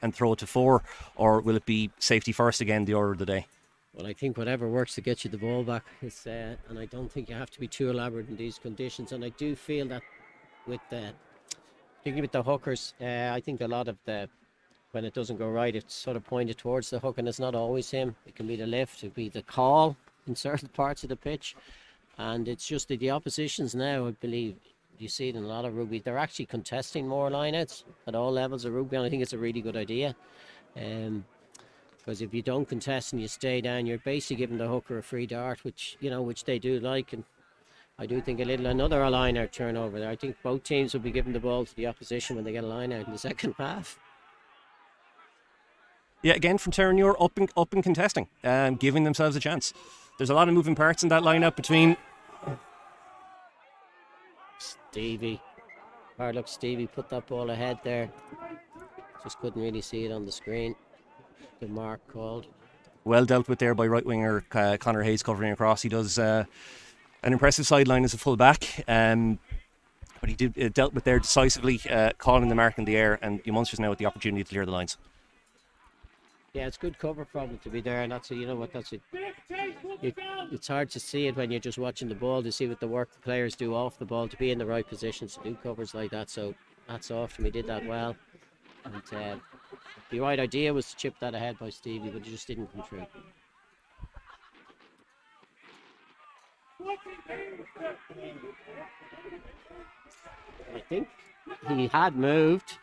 and throw it to 4, or will it be safety first again, the order of the day? Well, I think whatever works to get you the ball back is, and I don't think you have to be too elaborate in these conditions. And I do feel that particularly with the hookers, I think a lot of when it doesn't go right, it's sort of pointed towards the hook, and it's not always him. It can be the lift, it can be the call in certain parts of the pitch. And it's just the oppositions now, I believe, you see it in a lot of rugby, they're actually contesting more lineouts at all levels of rugby, and I think it's a really good idea. Because if you don't contest and you stay down, you're basically giving the hooker a free dart, which they do like. And I do think another line-out turnover there. I think both teams will be giving the ball to the opposition when they get a line-out in the second half. Yeah, again from Terenure, up and contesting, giving themselves a chance. There's a lot of moving parts in that lineup between Stevie. Look, Stevie put that ball ahead there. Just couldn't really see it on the screen. The mark called. Well dealt with there by right winger Conor Hayes covering across. He does an impressive sideline as a full back, but he dealt with there decisively, calling the mark in the air, and the Munsters now with the opportunity to clear the lines. Yeah, it's good cover problem to be there, and it's hard to see it when you're just watching the ball, to see what the work the players do off the ball to be in the right positions to do covers like that. So hats off to him, he did that well. And the right idea was to chip that ahead by Stevie, but it just didn't come true. I think he had moved.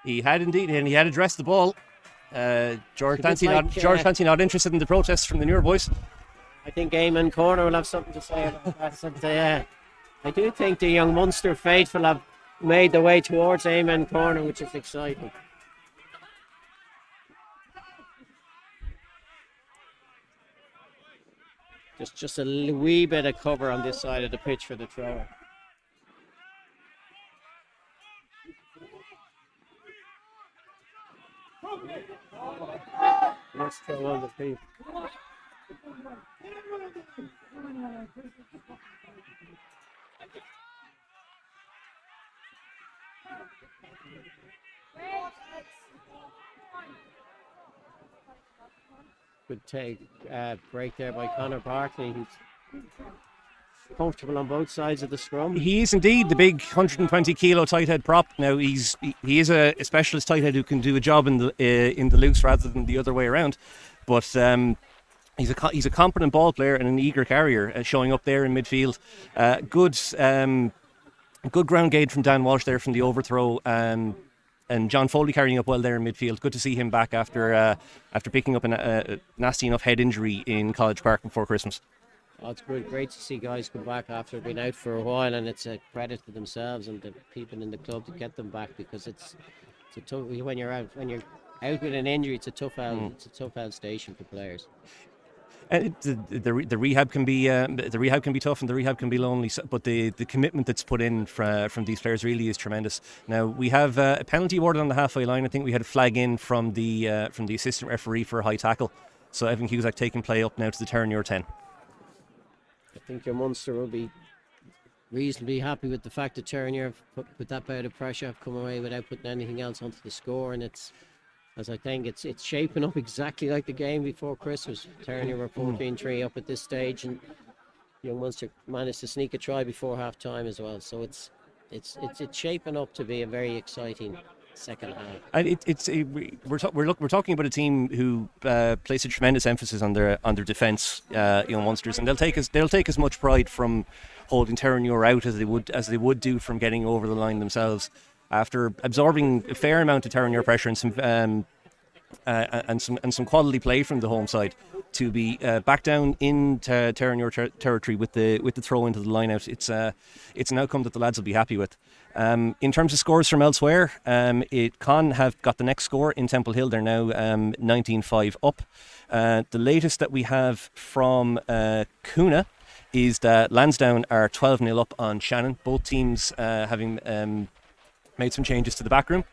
He had indeed, and he had addressed the ball. George Clancy not interested in the protests from the newer boys. I think Eamon Corner will have something to say about that. I do think the Young Munster faithful have made their way towards Eamon Corner, which is exciting. Just a wee bit of cover on this side of the pitch for the thrower. Let's throw on the feet. Good take, break there by Conor Barkley. He's comfortable on both sides of the scrum. He is indeed the big 120 kilo tight head prop. Now he is a specialist tight head who can do a job in the loose rather than the other way around. But he's a competent ball player and an eager carrier, showing up there in midfield. Good ground gauge from Dan Walsh there from the overthrow. And John Foley carrying up well there in midfield. Good to see him back after picking up a nasty enough head injury in College Park before Christmas. Oh, it's great to see guys come back after being out for a while, and it's a credit to themselves and the people in the club to get them back, because it's a tough, when you're out with an injury, it's a tough out station for players. The rehab can be tough, and the rehab can be lonely. But the commitment that's put in from these players really is tremendous. Now we have a penalty awarded on the halfway line. I think we had a flag in from the assistant referee for a high tackle. So Evan Cusack taking play up now to the Terenure 10. I think your Munster will be reasonably happy with the fact that Terenure, with that bout of pressure, have come away without putting anything else onto the score, and it's as I think it's shaping up exactly like the game before Christmas. Terenure were 14-3 up at this stage, and Young Munster managed to sneak a try before half time as well. So it's shaping up to be a very exciting second half. And we're talking about a team who place a tremendous emphasis on their defence, Young Munsters, and they'll take as much pride from holding Terenure out as they would do from getting over the line themselves. After absorbing a fair amount of Terenure pressure and some quality play from the home side, to be back down into Terenure territory with the throw into the line out, it's an outcome that the lads will be happy with. In terms of scores from elsewhere, Con have got the next score in Temple Hill. They're now 19-5 up. The latest that we have from Kuna is that Lansdowne are 12-0 up on Shannon. Both teams having made some changes to the back room.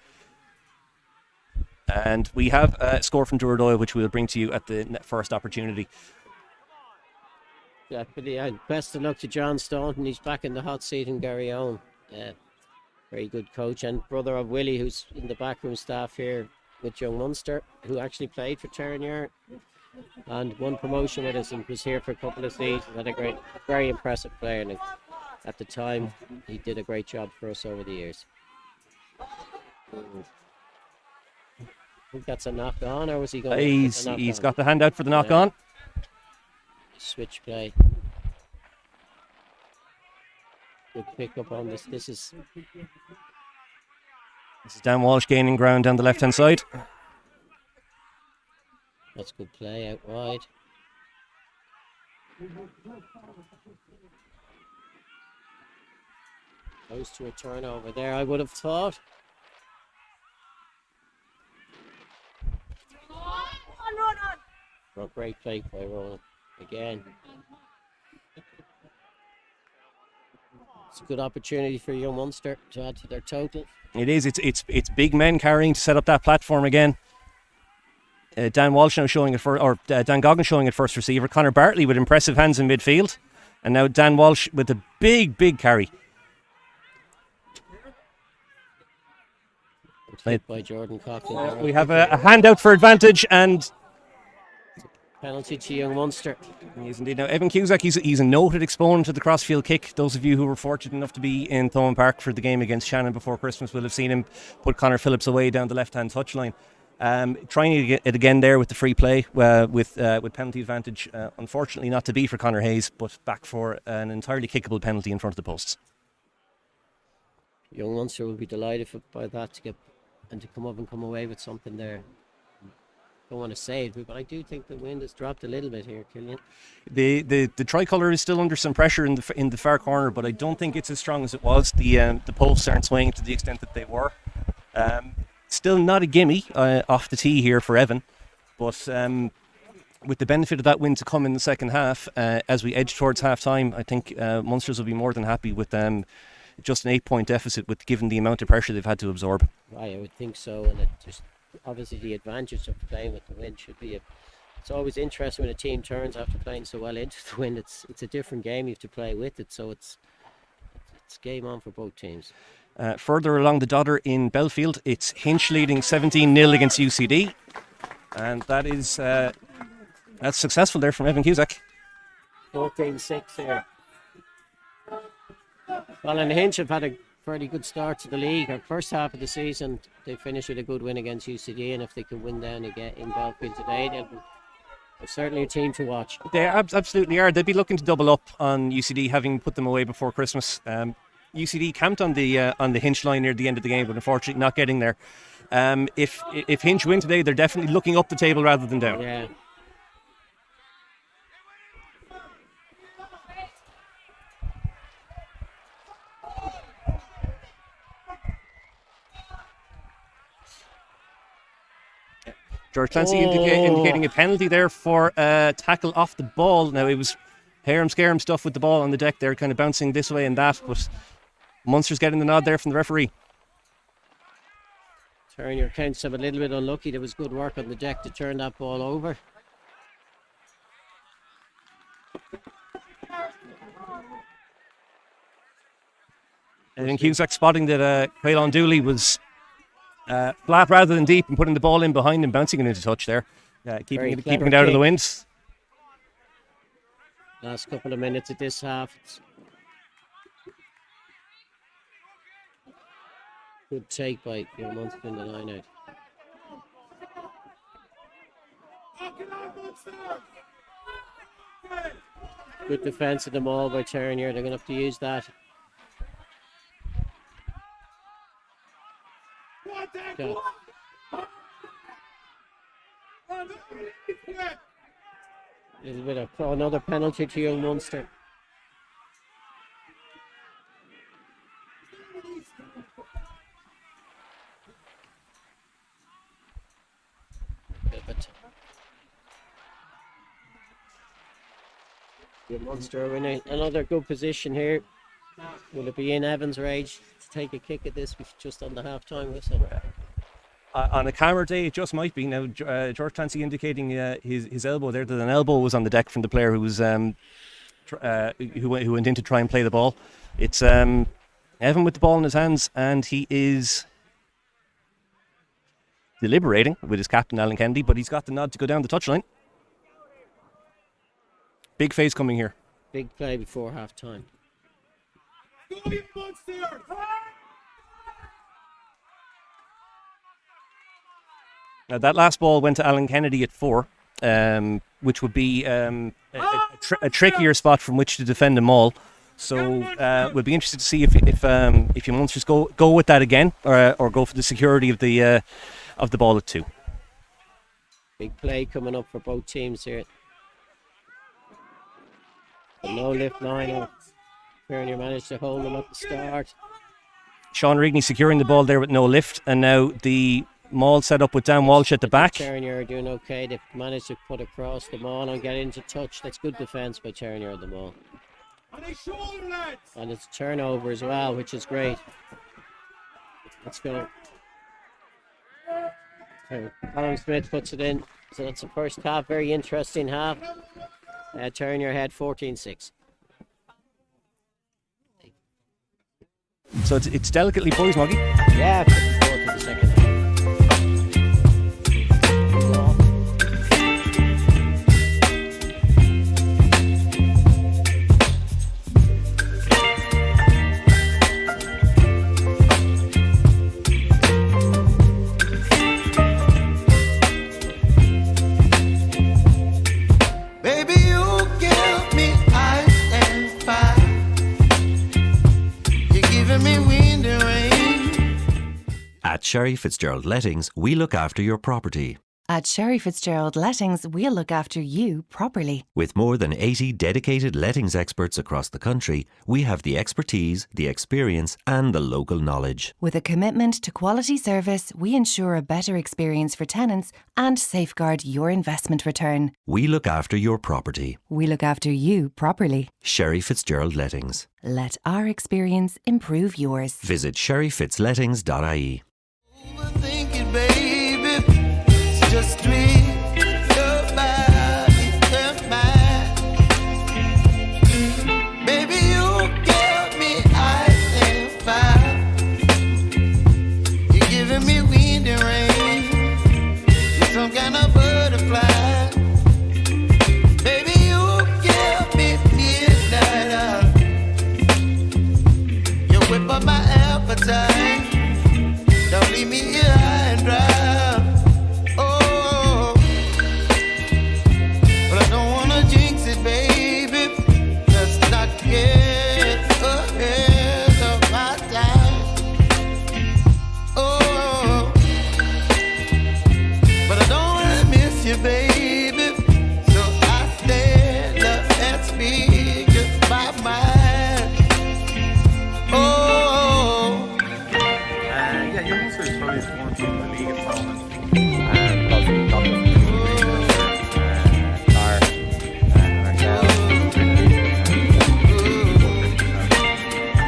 And we have a score from Duradoyle, which we'll bring to you at the first opportunity. Yeah, but best of luck to John Staunton. He's back in the hot seat in Garryowen. Very good coach, and brother of Willie, who's in the backroom staff here with Young Munster, who actually played for Terenure and won promotion with us and was here for a couple of seasons. Had a very impressive player, and at the time he did a great job for us over the years. I think that's a knock on, or was he going? He's got the hand out for the knock on. Switch play. Good pick up on this. This is Dan Walsh gaining ground down the left hand side. That's good play out wide. Close to a turnover there, I would have thought. Oh, great play by Roland again. It's a good opportunity for Young Munster to add to their total. It is. It's big men carrying to set up that platform again. Dan Walsh now showing it Dan Goggin showing it first receiver. Connor Bartley with impressive hands in midfield, and now Dan Walsh with a big carry. Hit by Jordan Coughlin. We have a handout for advantage and penalty to Young Munster. He is indeed. Now Evan Cusack, he's a noted exponent of the crossfield kick. Those of you who were fortunate enough to be in Thomond Park for the game against Shannon before Christmas will have seen him put Connor Phillips away down the left-hand touchline. Trying to get it again there with the free play with penalty advantage. Unfortunately not to be for Conor Hayes, but back for an entirely kickable penalty in front of the posts. Young Munster will be delighted by that to come up and come away with something there. Don't want to say it, but I do think the wind has dropped a little bit here, Killian. The tricolour is still under some pressure in the far corner, but I don't think it's as strong as it was. The posts aren't swaying to the extent that they were. Still not a gimme off the tee here for Evan, but with the benefit of that wind to come in the second half, as we edge towards half time, I think Munsters will be more than happy with just an 8-point deficit, given the amount of pressure they've had to absorb. I would think so, and it just obviously the advantage of playing with the wind should be it's always interesting when a team turns after playing so well into the wind. It's a different game, you have to play with it, so it's game on for both teams. Further along the Dodder in Belfield, it's Hinch leading 17-0 against UCD, and that's successful there from Evan Cusack. 14-6 here. Well, and Hinch have had a fairly good start to the league. Our first half of the season, they finished with a good win against UCD, and if they can win down again in Belfield today, they're certainly a team to watch. They absolutely are. They'd be looking to double up on UCD, having put them away before Christmas. UCD camped on the Hinch line near the end of the game, but unfortunately not getting there. If Hinch win today, they're definitely looking up the table rather than down. Yeah. George Clancy indicating a penalty there for a tackle off the ball. Now it was harem-scarum stuff with the ball on the deck there, kind of bouncing this way and that, but Munster's getting the nod there from the referee. Terenure counts them a little bit unlucky. There was good work on the deck to turn that ball over. I think Cusack spotting that Quaylon Dooley was flat rather than deep, and putting the ball in behind and bouncing it into touch there. Keeping it out of the wind. Last couple of minutes of this half. Good take by Munster in the line out. Good defence of the ball by Terenure. They're going to have to use that. Okay. Little bit of another penalty to young Munster. Munster in another good position here. Will it be in Evans' rage to take a kick at this just on the half-time whistle? On a calmer day, it just might be. Now, George Clancy indicating his elbow there, that an elbow was on the deck from the player who was who went in to try and play the ball. It's Evan with the ball in his hands, and he is deliberating with his captain, Alan Kennedy, but he's got the nod to go down the touchline. Big phase coming here. Big play before half-time. Now, that last ball went to Alan Kennedy at 4, which would be a trickier spot from which to defend them all. So we'll be interested to see if your Munsters go with that again, or go for the security of the ball at 2. Big play coming up for both teams here. The no lift line. Terenure managed to hold them at the start. Sean Rigney securing the ball there with no lift, and now the maul set up with Dan Walsh at the back. Terenure are doing okay. They've managed to put across the maul and get into touch. That's good defence by Terenure at the maul. And it's a turnover as well, which is great. Let's go. Colin Smith puts it in. So that's the first half. Very interesting half. Terenure had 14-6. So it's delicately poised, Moggy. Yeah, looking forward to the second half. At SherryFitzgerald Lettings, we look after your property. At SherryFitzgerald Lettings, we'll look after you properly. With more than 80 dedicated lettings experts across the country, we have the expertise, the experience and the local knowledge. With a commitment to quality service, we ensure a better experience for tenants and safeguard your investment return. We look after your property. We look after you properly. SherryFitzgerald Lettings. Let our experience improve yours. Visit sherryfitzlettings.ie. Overthink it, baby. It's just treat your body and mind. Baby, you give me ice and fire. You're giving me wind and rain. You're some kind of butterfly. Baby, you give me midnight out. You whip up my appetite. Don't leave me here high and dry. Oh, but I don't wanna jinx it, baby. Let's not get ahead of my time. Oh, but I don't wanna miss you, baby. So I stand up and speak just my mind. Oh. Yeah, your Munster is probably the one team in the league at the moment. Because we've got those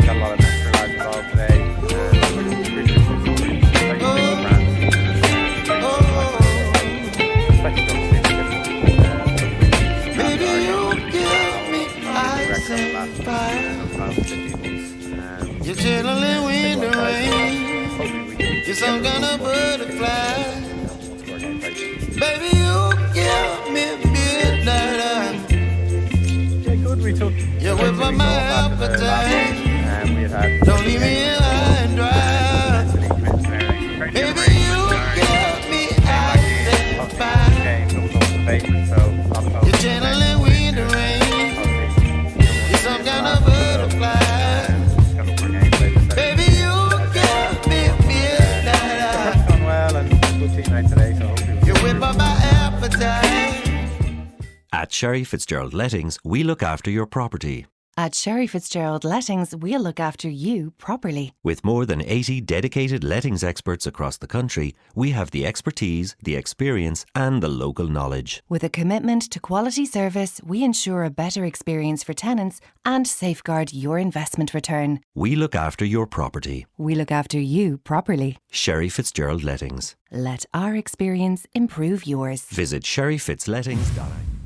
got a lot of extra lads involved today. Baby, you give me ice and fire. You're chilling in the rain. Hopefully we can You're some kind of butterfly. Score game right. Baby, you give me midnight. Yeah, good. We took. You whip up my appetite. And we had. Don't leave me here high and dry. Baby, you give me ice and fire. You're channeling wind and rain. You're some kind of butterfly. Baby, you give me midnight. Done well and good team night today, so hopefully You whip up my appetite. At SherryFitzgerald Lettings, we look after your property. At SherryFitzgerald Lettings, we'll look after you properly. With more than 80 dedicated lettings experts across the country, we have the expertise, the experience, and the local knowledge. With a commitment to quality service, we ensure a better experience for tenants and safeguard your investment return. We look after your property. We look after you properly. SherryFitzgerald Lettings. Let our experience improve yours. Visit SherryFitzLettings.ie.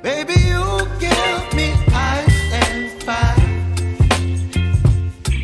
Baby, you give me ice and fire.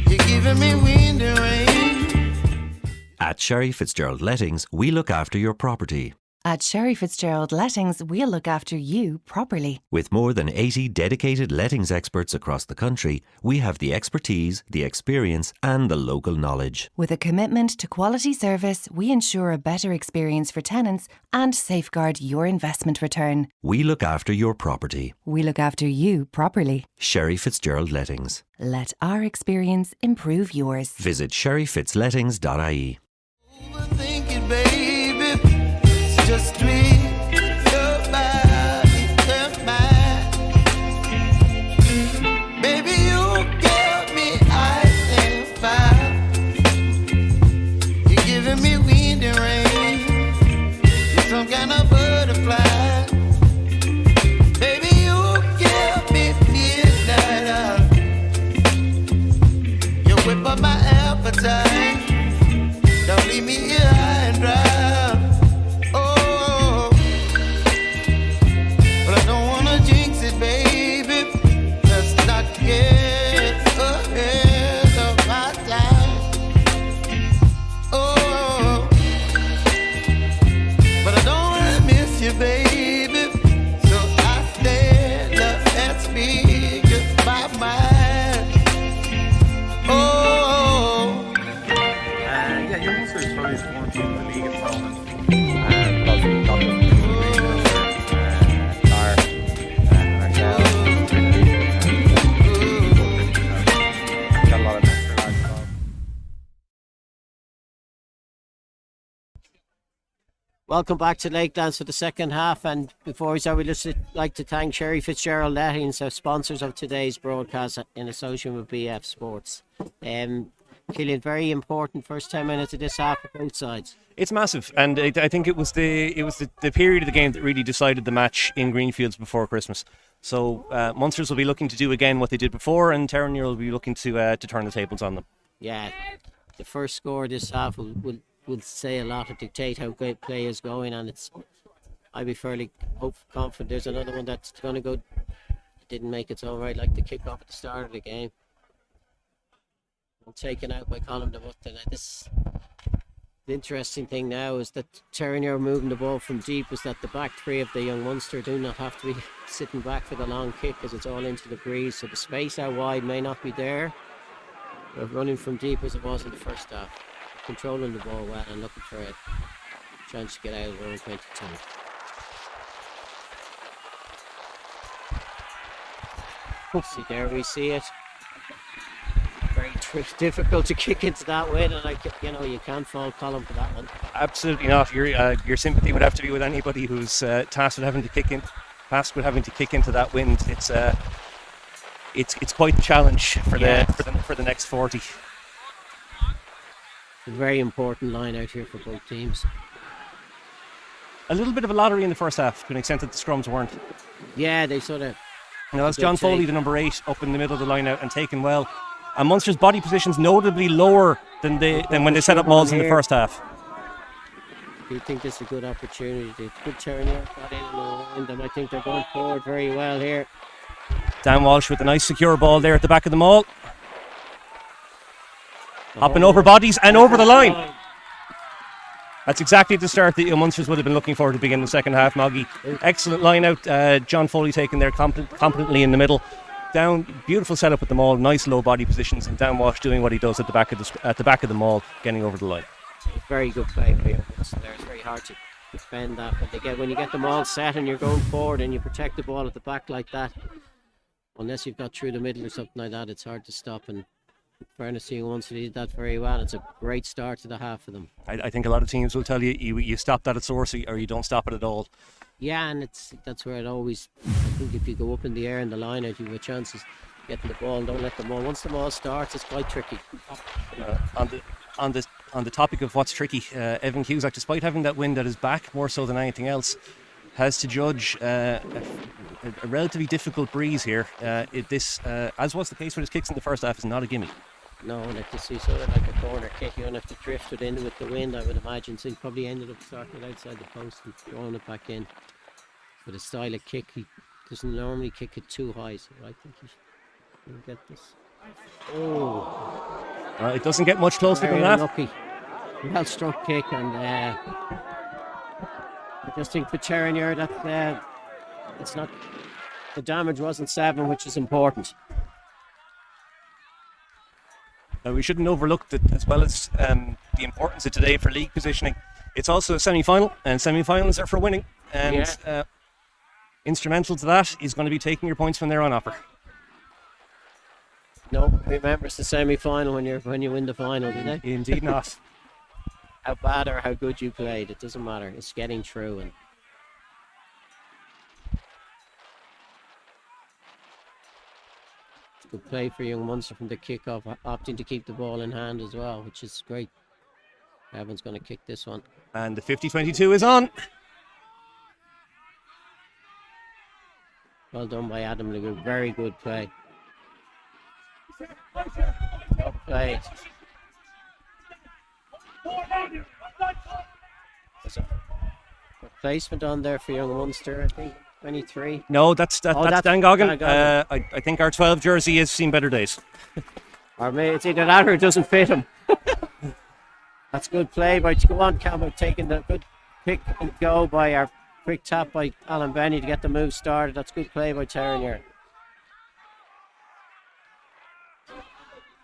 You're giving me wind and rain. At SherryFitzgerald Lettings, we look after your property. At SherryFitzgerald Lettings, we'll look after you properly. With more than 80 dedicated lettings experts across the country, we have the expertise, the experience, and the local knowledge. With a commitment to quality service, we ensure a better experience for tenants and safeguard your investment return. We look after your property. We look after you properly. SherryFitzgerald Lettings. Let our experience improve yours. Visit SherryFitzLettings.ie. Overthink it, baby. It's just tweet your body and mine. Baby, you give me ice and fire. You're giving me wind and rain. You're some kind of butterfly. Baby, you give me midnight. You whip up my appetite. Don't leave me here high and dry. Oh, but I don't wanna jinx it, baby. Let's not get ahead of my time. Oh, but I don't wanna miss you, baby. So I stand up and speak just my mind. Oh. yeah, your Munster is probably the one team in the league at the moment. And obviously got them got a lot of Munster lads involved. Welcome back to Lakelands for the second half, and before we start, we'd just like to thank SherryFitzgerald Lettings, our sponsors of today's broadcast in association with BF Sports. Killian, very important first 10 minutes of this half for both sides. It's massive, and I think it was the period of the game that really decided the match in Greenfields before Christmas. So Munsters will be looking to do again what they did before, and Terenure will be looking to turn the tables on them. Yeah, the first score this half will say a lot to dictate how great play is going, and I'd be fairly confident there's another one that's going to go. Didn't make its own right, like the kick off at the start of the game. Taken out by Colin de Button. The interesting thing now is that Terenure moving the ball from deep is that the back three of the young Munster do not have to be sitting back for the long kick because it's all into the breeze, so the space out wide may not be there. They're running from deep as it was in the first half, controlling the ball well and looking for a chance to get out of their own 22. See, there we see it. Very difficult to kick into that way, and you can't fault Colin for that one. Absolutely not. Your sympathy would have to be with anybody who's tasked with having to kick into that wind. It's quite the challenge for the next 40. A very important line out here for both teams. a little bit of a lottery in the first half to an extent that the scrums weren't. Yeah, they sort of. Now that's John Foley, the number 8, up in the middle of the line out and taken well. And Munster's body position's notably lower than when they set up mauls in the first half. Do you think this is a good opportunity? Good turn here, got in them. I think they're going forward very well here. Dan Walsh with a nice secure ball there at the back of the maul. Hopping over bodies and over the line. That's exactly the start that Munsters would have been looking for to begin the second half, Moggy. Excellent line out. John Foley taking there competently in the middle. Down, beautiful setup with the maul, nice low body positions, and Dan Walsh doing what he does at the back of the maul, getting over the line. Very good play for you. It's very hard to defend that, but when you get them all set and you're going forward and you protect the ball at the back like that, unless you've got through the middle or something like that, it's hard to stop. And in fairness to you, once they did that very well, it's a great start to the half for them. I think a lot of teams will tell you stop that at source or you don't stop it at all. Yeah, and that's where it always. I think if you go up in the air in the line out, you have a chance of getting the ball. And don't let them all. Once the ball starts, it's quite tricky. On the topic of what's tricky, Evan Cusack, despite having that wind at his back more so than anything else, has to judge a relatively difficult breeze here. As was the case with his kicks in the first half, is not a gimme. No, like you see, sort of like a corner kick, you don't have to drift it in with the wind, I would imagine. So he probably ended up starting it outside the post and throwing it back in. With a style of kick, he doesn't normally kick it too high, so I think he should get this. Oh, it doesn't get much closer than that. Unlucky. Well struck kick, and I just think for Terenure that it's not, the damage wasn't 7, which is important. Now, we shouldn't overlook that, as well as the importance of today for league positioning. It's also a semi-final, and semi-finals are for winning. And instrumental to that is going to be taking your points when they're on offer. No, remember it's the semi-final when you win the final, do they? Indeed not. How bad or how good you played, it doesn't matter. It's getting through. And good play for young Munster from the kick-off, opting to keep the ball in hand as well, which is great. Evan's going to kick this one. And the 50-22 is on. Well done by Adam Legoux. Very good play. Well played. There's a replacement on there for young Munster, I think. 23. No, that's Dan Goggin. Dan Goggin. I think our 12 jersey has seen better days. Or maybe it's either that or it doesn't fit him. That's good play by Juan Campbell, taking the good pick and go by our quick tap by Alan Benny to get the move started. That's good play by Terenure.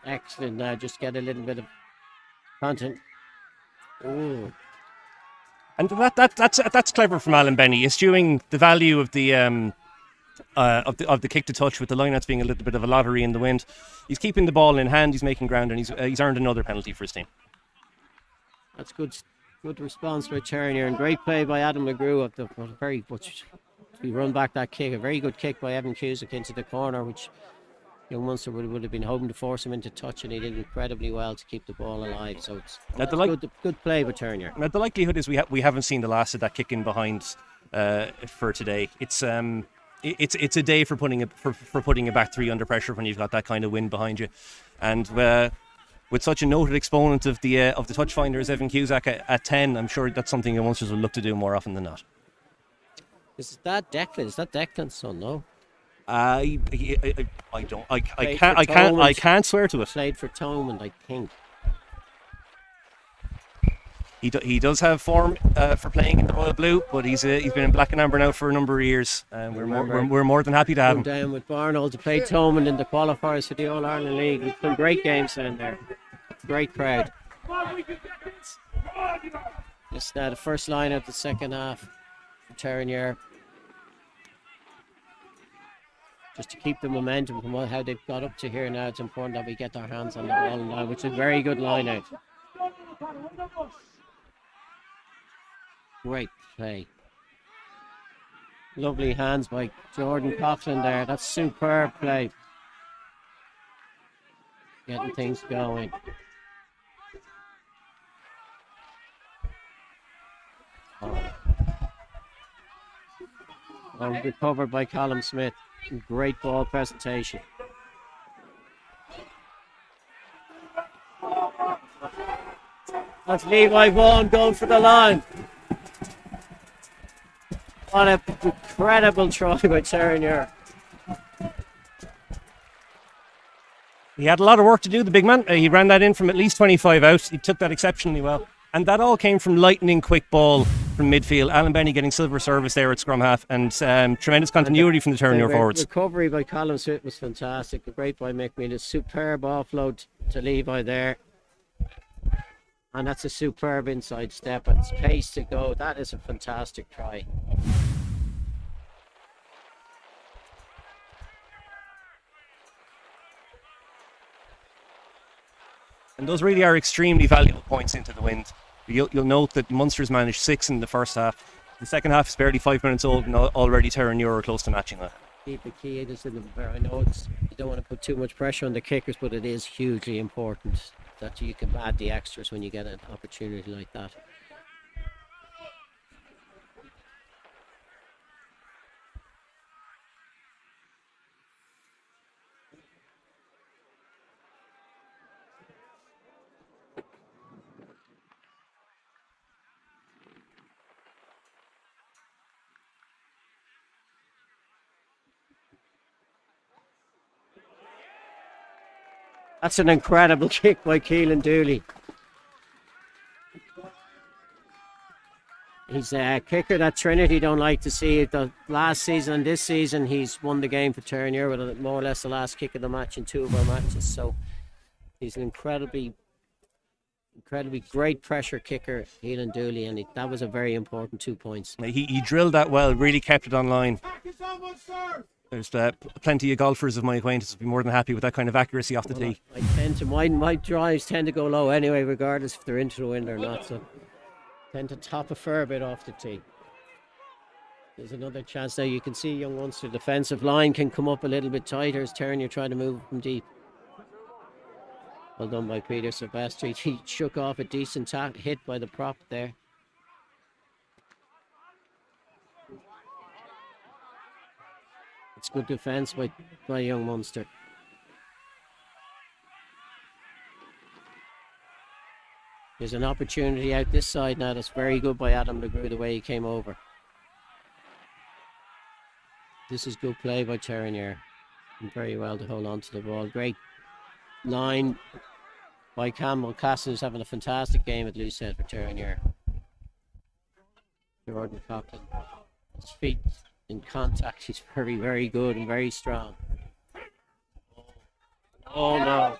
Excellent. Now just get a little bit of content. Ooh. And that's clever from Alan Benny, eschewing the value of the kick to touch with the lineouts being a little bit of a lottery in the wind. He's keeping the ball in hand, he's making ground, and he's earned another penalty for his team. That's good response by Terenure, and great play by Adam Legoux. We run back that kick, a very good kick by Evan Cusack into the corner, which young Munster would have been hoping to force him into touch, and he did incredibly well to keep the ball alive. So it's good play by Terenure. Now the likelihood is we haven't seen the last of that kick in behind for today. It's a day for putting a back three under pressure when you've got that kind of wind behind you, and with such a noted exponent of the touch finder as Evan Cusack at 10, I'm sure that's something the Munsters will look to do more often than not. Is that Declan? Is that Declan's son? No. I can't swear to it. Played for Thomond, I think. He does have form for playing in the Royal Blue, but he's been in black and amber now for a number of years, and we're more than happy to have him. Down with Barnold to play Thomond in the qualifiers for the All Ireland League. We've some great games down there. Great crowd. This is now the first line of the second half for Terenure. Just to keep the momentum from how they've got up to here now, it's important that we get our hands on the ball now, which is a very good line out. Great play. Lovely hands by Jordan Coughlin there. That's superb play. Getting things going. Oh, recovered by Callum Smith. Great ball presentation. That's Levi Vaughan going for the line. What an incredible try by Terenure. He had a lot of work to do, the big man. He ran that in from at least 25 out. He took that exceptionally well. And that all came from lightning quick ball from midfield. Alan Benny getting silver service there at scrum half, and tremendous continuity from the Terenure forwards. Recovery by Colin Smith was fantastic. A great by McMillan. Superb offload to Levi there. And that's a superb inside step and space to go. That is a fantastic try. And those really are extremely valuable points into the wind. You'll note that Munster's managed 6 in the first half. The second half is barely 5 minutes old, and already Terenure are close to matching that. Keep the key. It is in the, I know you don't want to put too much pressure on the kickers, but it is hugely important that you can add the extras when you get an opportunity like that. That's an incredible kick by Keelan Dooley. He's a kicker that Trinity don't like to see. The last season and this season, he's won the game for Terenure with more or less the last kick of the match in 2 of our matches. So he's an incredibly great pressure kicker, Keelan Dooley, and that was a very important 2 points. He drilled that well, really kept it online. There's plenty of golfers of my acquaintance would be more than happy with that kind of accuracy off the tee. I tend to, my drives tend to go low anyway, regardless if they're into the wind or not. So tend to top a fair bit off the tee. There's another chance now. You can see young Munster defensive line can come up a little bit tighter as Terenure trying to move from deep. Well done by Peter Silvestri. He shook off a decent hit by the prop there. It's good defence by young Munster. There's an opportunity out this side now that's very good by Adam LeGroux, the way he came over. This is good play by Terenure. And very well to hold on to the ball. Great line by Campbell. Casson is having a fantastic game at loose head for Terenure. Jordan Coughlin. His feet in contact, he's very, very good and very strong. Oh no.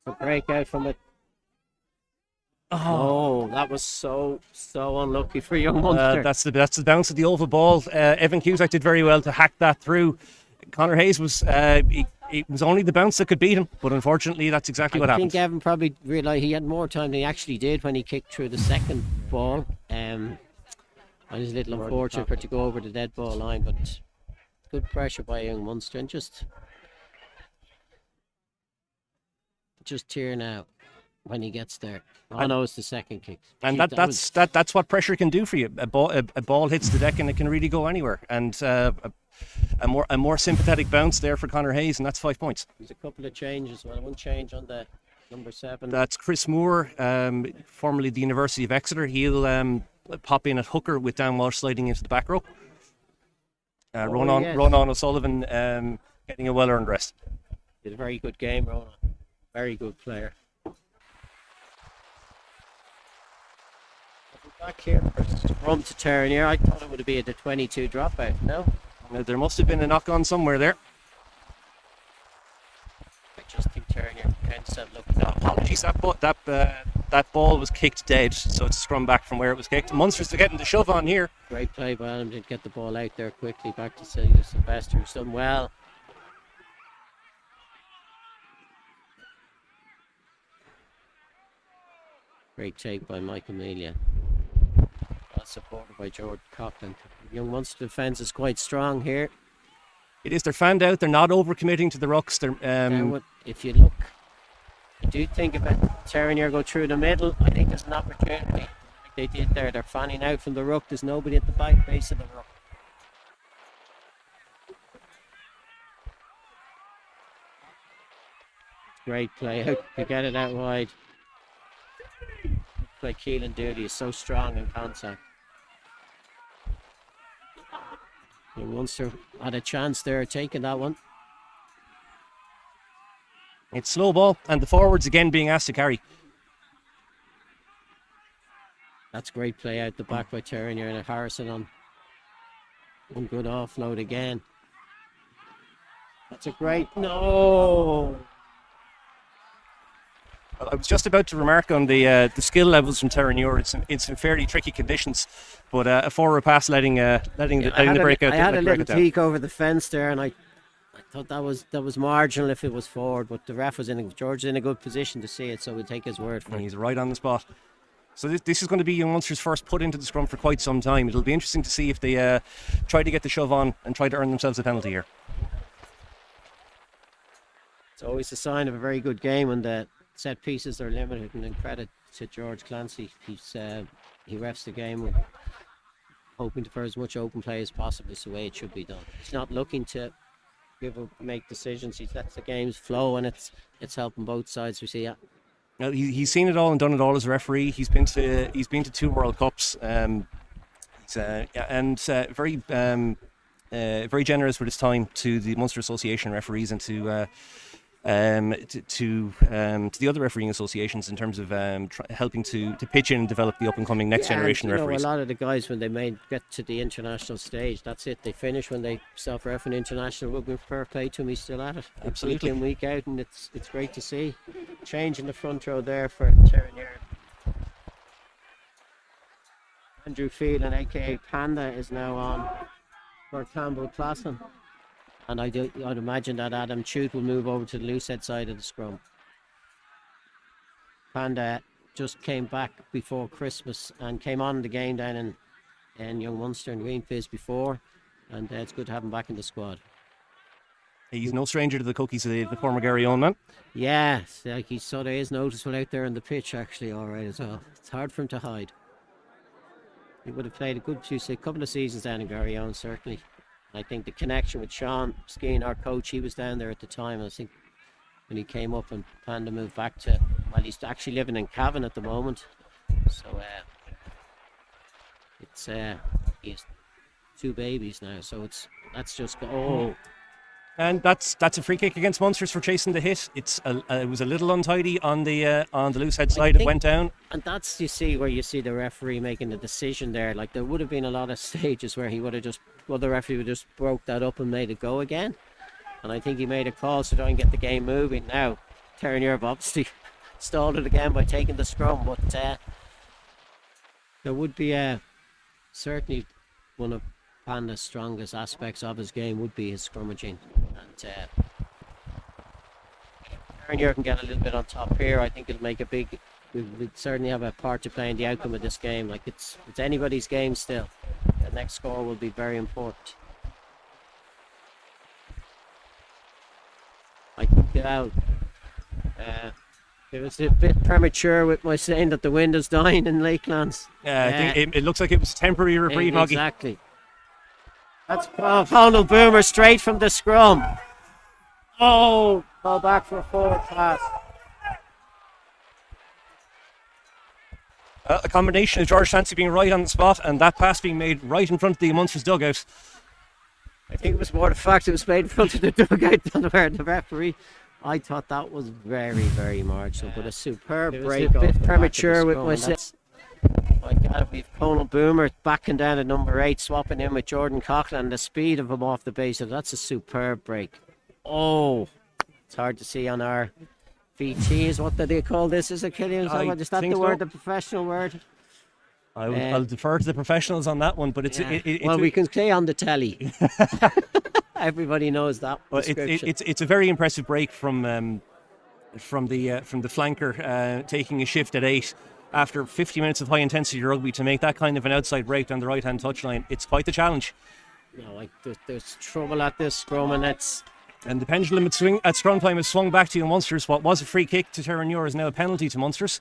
A breakout from it. Oh, that was so unlucky for young Munster. That's the bounce of the oval ball. Evan Cusack did very well to hack that through. Connor Hayes was it was only the bounce that could beat him, but unfortunately that's exactly what happened. I think Evan probably realised he had more time than he actually did when he kicked through the second ball. And it's a little unfortunate for it to go over the dead ball line, but good pressure by young Munster, and just tear now when he gets there. I know it's the second kick. And that's what pressure can do for you. A ball hits the deck and it can really go anywhere. And a more sympathetic bounce there for Connor Hayes, and that's 5 points. There's a couple of changes. Well, one change on the number 7. That's Chris Moore, formerly the University of Exeter. He'll pop in at hooker with Dan Walsh sliding into the back row. Ronan O'Sullivan getting a well-earned rest. Did a very good game, Ronan. Very good player. Back here from to Terenure. I thought it would be at the 22 dropout. No? There must have been a knock on somewhere there. I just think Terenure kind of said, look, no. Apologies, that ball was kicked dead, so it's scrum back from where it was kicked. Munster's getting the shove on here. Great play by him to get the ball out there quickly. Back to Sylvester, who's done well. Great take by Mike Amelia. Well supported by Jordan Coughlin. Young Munster defence is quite strong here. It is. They're fanned out. They're not overcommitting to the rucks. If you look, I do think about Terenure go through the middle. I think there's an opportunity. They did there. They're fanning out from the ruck. There's nobody at the back base of the ruck. Great play out to get it out wide. Play Keelan Dooley is so strong in contact. And Munster had a chance there taking that one. It's slow ball, and the forwards again being asked to carry. That's great play out the back by Terenure and Harrison on one good offload again. That's a great no. I was just about to remark on the skill levels from Terenure. It's in fairly tricky conditions, but a forward pass letting the breakout. I had a little peek over the fence there, and I thought that was marginal if it was forward, but the ref was George was in a good position to see it, so we'll take his word for it. He's right on the spot. So this is going to be young Munster's first put into the scrum for quite some time. It'll be interesting to see if they try to get the shove on and try to earn themselves a penalty here. It's always a sign of a very good game when the set pieces are limited, and in credit to George Clancy, he refs the game hoping for as much open play as possible. It's the way it should be done. He's not looking to make decisions. He lets the games flow, and it's helping both sides. We see that. Now, he's seen it all and done it all as a referee. He's been to 2 World Cups. Very very generous with his time to the Munster Association referees and to the other refereeing associations in terms of helping to pitch in and develop the up and coming next generation referees. A lot of the guys, when they get to the international stage, that's it. They finish when they self-ref in international rugby. Fair play to him, he's still at it. Absolutely. Week in, week out, and it's great to see. Change in the front row there for Terenure. Andrew Phelan, aka Panda, is now on for Campbell Classen. And I'd imagine that Adam Chute will move over to the loosehead side of the scrum. Panda just came back before Christmas and came on the game down in Young Munster and Green Fizz before, and it's good to have him back in the squad. He's no stranger to the cookies of the former Garryowen man. Yeah, like he sort of is noticeable out there on the pitch, actually, all right as well. It's hard for him to hide. He would have played a couple of seasons down in Garryowen, certainly. I think the connection with Sean Skeen, our coach, he was down there at the time. I think when he came up and Panda moved back to, well, he's actually living in Cavan at the moment. So he has 2 babies now. So that's just and that's a free kick against Munsters for chasing the hit. It was a little untidy on the loose head side. It went down, and that's where you see the referee making the decision there. Like there would have been a lot of stages where the referee would have just broke that up and made it go again. And I think he made a call to try and get the game moving. Now Terenure have obviously stalled it again by taking the scrum, but there would be certainly one of Panda's strongest aspects of his game would be his scrummaging, and Terenure can get a little bit on top here. I think it'll make we'd certainly have a part to play in the outcome of this game. Like it's anybody's game still. The next score will be very important. I think it was a bit premature with my saying that the wind is dying in Lakelands. I think it looks like it was a temporary reprieve, Moggy. Exactly. That's Conal Boomer straight from the scrum. Oh, ball back for a forward pass. A combination of George Clancy being right on the spot and that pass being made right in front of the Munsters dugout. I think it was more the fact it was made in front of the dugout than where the referee. I thought that was very, very marginal, but a superb break. A bit premature with my set. My God, we've Conal Boomer backing down at number 8, swapping in with Jordan Coughlin, and the speed of him off the base. That's a superb break. Oh, it's hard to see on our VT. Is what do they call this? Is it, Killian? Is that the word, the professional word? I'll defer to the professionals on that one, but we can say on the telly. Everybody knows that. Well, it's a very impressive break from the flanker taking a shift at 8 after 50 minutes of high intensity rugby to make that kind of an outside break down the right hand touchline. It's quite the challenge. No, there's trouble at this scrum, and the pendulum at scrum time has swung back to Young Munsters. What was a free kick to Terenure is now a penalty to Munsters.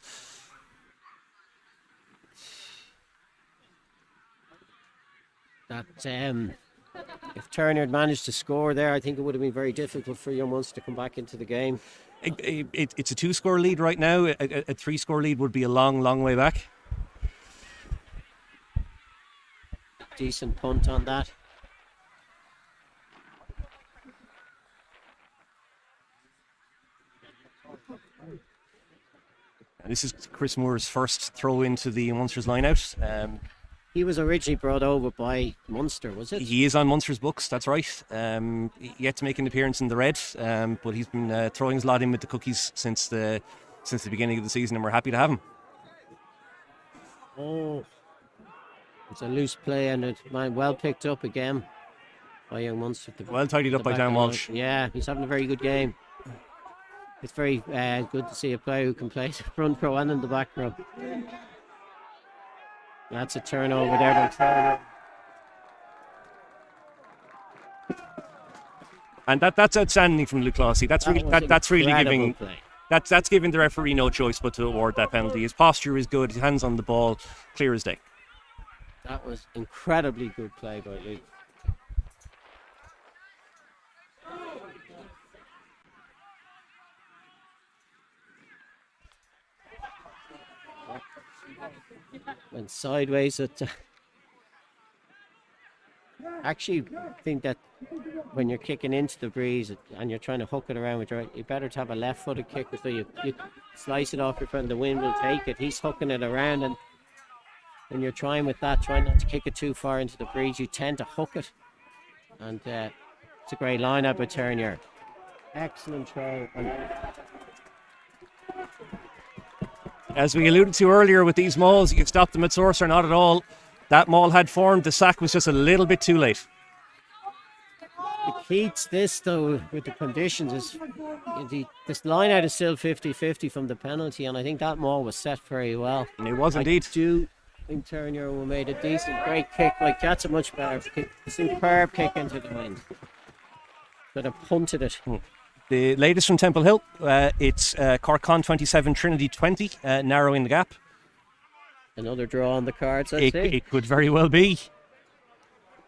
that if Terenure had managed to score there, I think it would have been very difficult for young Munster to come back into the game. It's a 2-score lead right now. A 3-score lead would be a long, long way back. Decent punt on that. This is Chris Moore's first throw into the Munster's line-out. He was originally brought over by Munster, was it? He is on Munster's books, that's right. Yet to make an appearance in the red, but he's been throwing his lot in with the cookies since the beginning of the season, and we're happy to have him. Oh, it's a loose play, and it's well picked up again by young Munster. Well tidied up by Dan Walsh. Yeah, he's having a very good game. It's very good to see a player who can play the front row and in the back row. That's a turnover there. And that's outstanding from Luke Lawsey. That's really giving play. that's giving the referee no choice but to award that penalty. His posture is good, his hands on the ball, clear as day. That was incredibly good play by Luke. Went sideways. Actually, think that when you're kicking into the breeze and you're trying to hook it around with your right, you better to have a left-footed kicker, so you slice it off your front. The wind will take it. He's hooking it around, and when you're trying with that, trying not to kick it too far into the breeze, you tend to hook it. And it's a great line out by Terenure. Excellent throw. As we alluded to earlier with these mauls, you can stop them at source or not at all. That maul had formed, the sack was just a little bit too late. The key to this, though, with the conditions is this line out is still 50-50 from the penalty, and I think that maul was set very well. And it was indeed. I do think Terenure made a decent, great kick. Like, that's a much better kick. Superb kick into the wind. Could have punted it. The latest from Temple Hill, it's Cork 27, Trinity 20, narrowing the gap. Another draw on the cards, I'd say. It could very well be.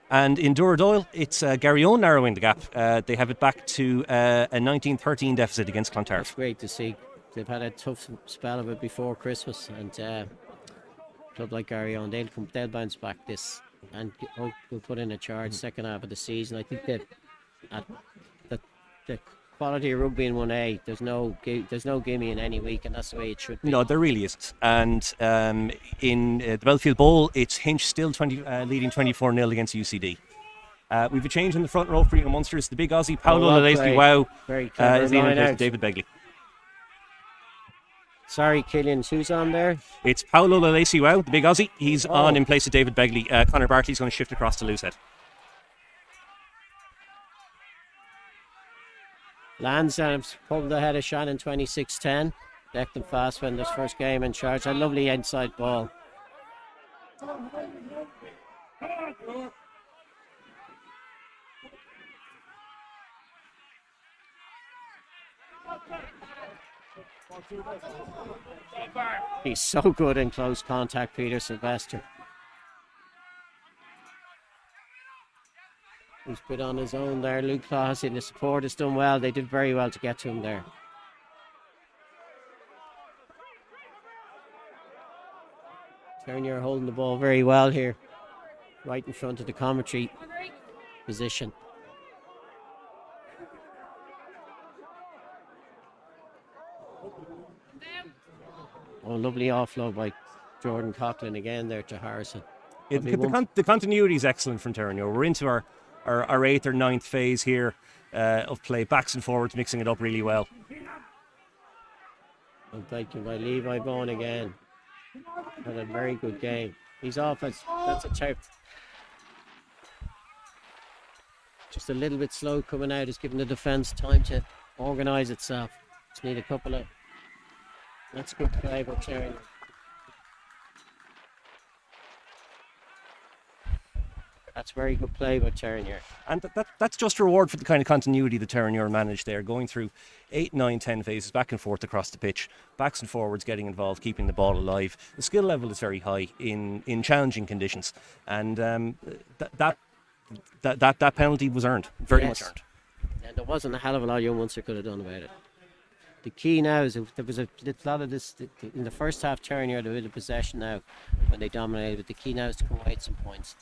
And in Duradoyle, it's Garryowen narrowing the gap. They have it back to a 19-13 deficit against Clontarf. It's great to see. They've had a tough spell of it before Christmas, and a club like Garryowen, they'll bounce back this and will put in a charge second half of the season. I think that the quality of rugby in 1A, there's no gimme in any week, and that's the way it should be. No, there really isn't. And in the Belfield Bowl, it's Hinch still leading 24-0 against UCD. We've a change in the front row for young Munsters. The big Aussie, Paolo Lalesi-Wow, is leading in place of David Begley. Sorry, Killian, who's on there? It's Paolo Lalesi-Wow, the big Aussie. He's on in place of David Begley. Conor Bartley's going to shift across to Loosehead. Lansdowne pulled ahead of Shannon 26-10. Declan Fassbender's first game in charge. A lovely inside ball. He's so good in close contact, Peter Sylvester. He's put on his own there. Luke Clausen, the support has done well. They did very well to get to him there. Terenure holding the ball very well here, right in front of the commentary position. Oh, lovely offload by Jordan Coughlin again there to Harrison. The continuity is excellent from Terenure. We're into our 8th or 9th phase here of play, backs and forwards, mixing it up really well. And taken by Levi Vaughan again. Had a very good game. He's off. That's a type. Just a little bit slow coming out. It's giving the defence time to organise itself. Just need a couple of. That's good play by Terenure. That's very good play by Terenure. And that's just a reward for the kind of continuity that Terenure managed there, going through 8, 9, 10 phases back and forth across the pitch, backs and forwards getting involved, keeping the ball alive. The skill level is very high in challenging conditions, and that penalty was earned, very much earned. And there wasn't a hell of a lot young Munster could have done about it. The key now is there was a lot of this in the first half. Terenure had a bit of possession now when they dominated, but the key now is to come away with some points.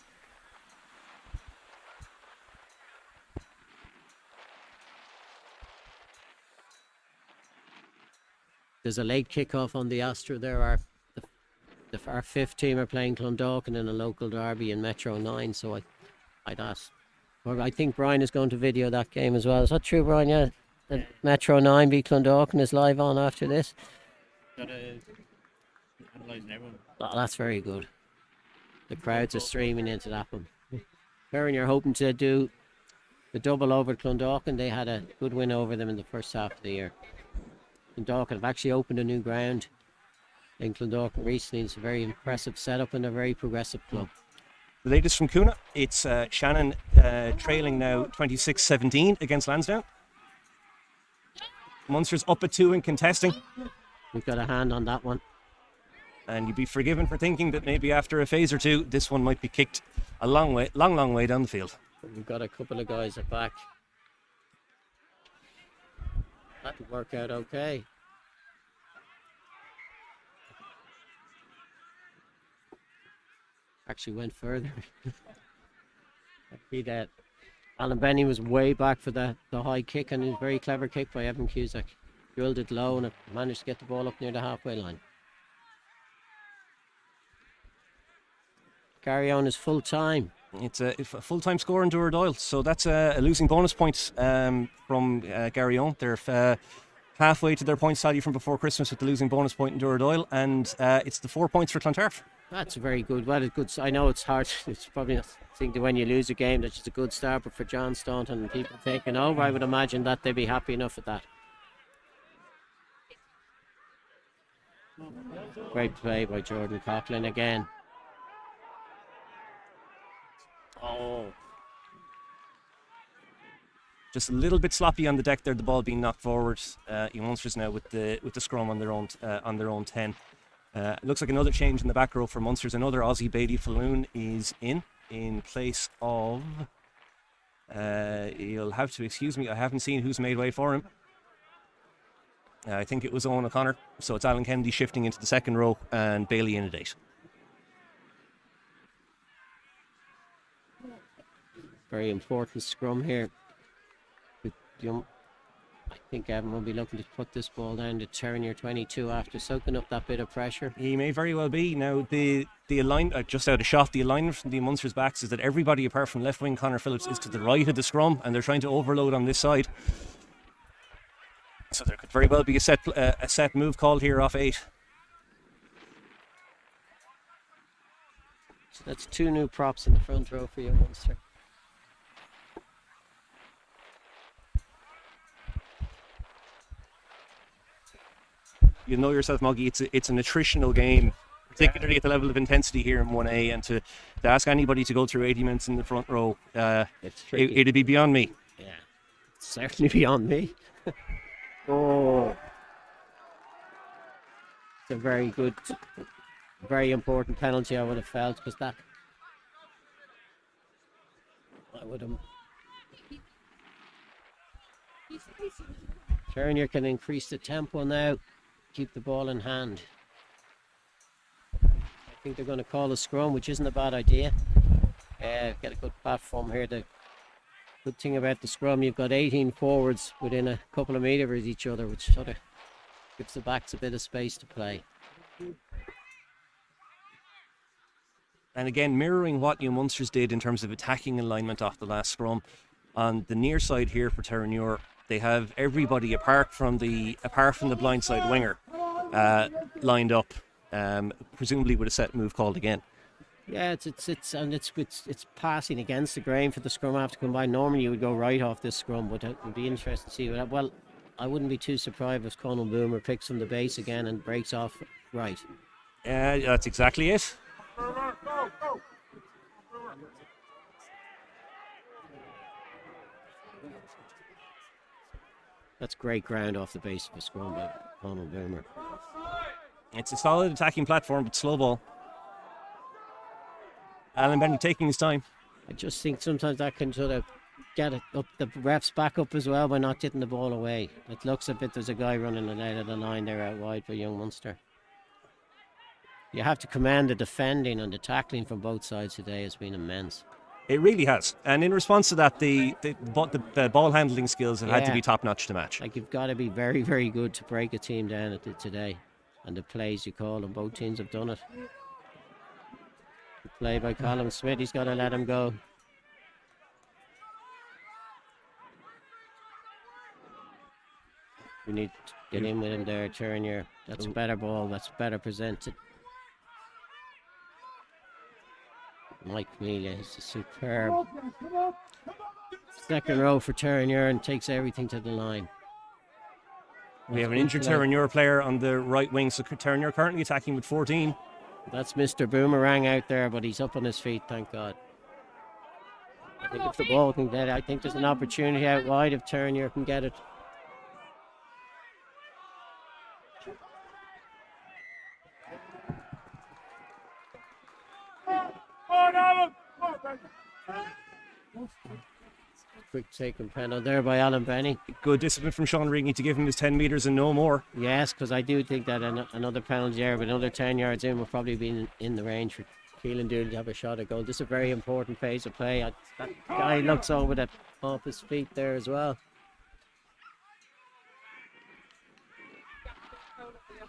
There's a late kick-off on the Astra there. Our fifth team are playing Clondalkin in a local derby in Metro 9, so I'd ask. Or I think Brian is going to video that game as well. Is that true, Brian? Yeah. The Metro 9 beat Clondalkin is live on after this. Oh, that's very good. The crowds are streaming into that one. Karen, you're hoping to do the double over Clondalkin. They had a good win over them in the first half of the year. Clondalkin have actually opened a new ground in Clondalkin recently. It's a very impressive setup and a very progressive club. The latest from Kuna, it's Shannon trailing now 26-17 against Lansdowne. Munster's up at 2 in contesting. We've got a hand on that one. And you'd be forgiven for thinking that maybe after a phase or two, this one might be kicked a long way down the field. We've got a couple of guys at back. That'll work out okay. Actually went further. See that Alan Benny was way back for the high kick, and it was a very clever kick by Evan Cusack. Drilled it low and it managed to get the ball up near the halfway line. Carry on is full time. It's a full-time score in Doyle, so that's a losing bonus point from Garryon. They're halfway to their points tally from before Christmas with the losing bonus point in Doyle, and it's the 4 points for Clontarf. That's very good. Well, it's good. I know it's hard. It's probably not think that when you lose a game that's just a good start, but for John Staunton and people taking over, I would imagine that they'd be happy enough with that. Great play by Jordan Coughlin again. Oh. Just a little bit sloppy on the deck there, the ball being knocked forward. Munster's now with the scrum on their own 10. Looks like another change in the back row for Munster's. Another Aussie, Beatty Falloon, is in place of... you'll have to excuse me, I haven't seen who's made way for him. I think it was Owen O'Connor. So it's Alan Kennedy shifting into the second row and Bailey in at 8. Very important scrum here. I think Evan will be looking to put this ball down to Terenure 22 after soaking up that bit of pressure. He may very well be. Now, the alignment, just out of shot, the alignment from the Munster's backs is that everybody apart from left wing Conor Phillips is to the right of the scrum, and they're trying to overload on this side. So there could very well be a set move called here off 8. So that's 2 new props in the front row for you, Munster. You know yourself, Moggy, it's an attritional game, particularly at the level of intensity here in 1A, and to ask anybody to go through 80 minutes in the front row, it'd be beyond me. Yeah, it's certainly beyond me. Oh, it's a very good, very important penalty I would have felt, because that I would have... Terenure can increase the tempo now. Keep the ball in hand. I think they're going to call a scrum, which isn't a bad idea. Get a good platform here. The good thing about the scrum, you've got 18 forwards within a couple of metres of each other, which sort of gives the backs a bit of space to play. And again, mirroring what New Munsters did in terms of attacking alignment off the last scrum. On the near side here for Terenure, they have everybody apart from the blindside winger lined up, presumably with a set move called again. Yeah, it's passing against the grain for the scrum after combine. Normally you would go right off this scrum, but it would be interesting to see. Well, I wouldn't be too surprised if Conal Boomer picks from the base again and breaks off right. That's exactly it. That's great ground off the base of a scrum by Conal Boomer. It's a solid attacking platform, but slow ball. Alan Benny taking his time. I just think sometimes that can sort of get it up, the refs back up as well by not getting the ball away. It looks a bit there's a guy running it out of the line there out wide for young Munster. You have to commend the defending and the tackling from both sides today has been immense. It really has. And in response to that, the ball handling skills have had to be top-notch to match. Like, you've got to be very, very good to break a team down at it today. And the plays you call, and both teams have done it. The play by Colin Smith, he's got to let him go. We need to get in with him there, Terenure. That's a better ball, that's better presented. Mike Mealy is a superb second row for Terenure and takes everything to the line. We have an injured Terenure player on the right wing, so Terenure currently attacking with 14. That's Mr. Boomerang out there, but he's up on his feet, thank God. I think if the ball can get it, I think there's an opportunity out wide if Terenure can get it. Quick taken penalty there by Alan Benny. Good discipline from Sean Rigney to give him his 10 metres and no more. Yes, because I do think that another penalty there, but another 10 yards in will probably be in the range for Keelan Dooley to have a shot at goal. This is a very important phase of play. That guy looks over the off his feet there as well.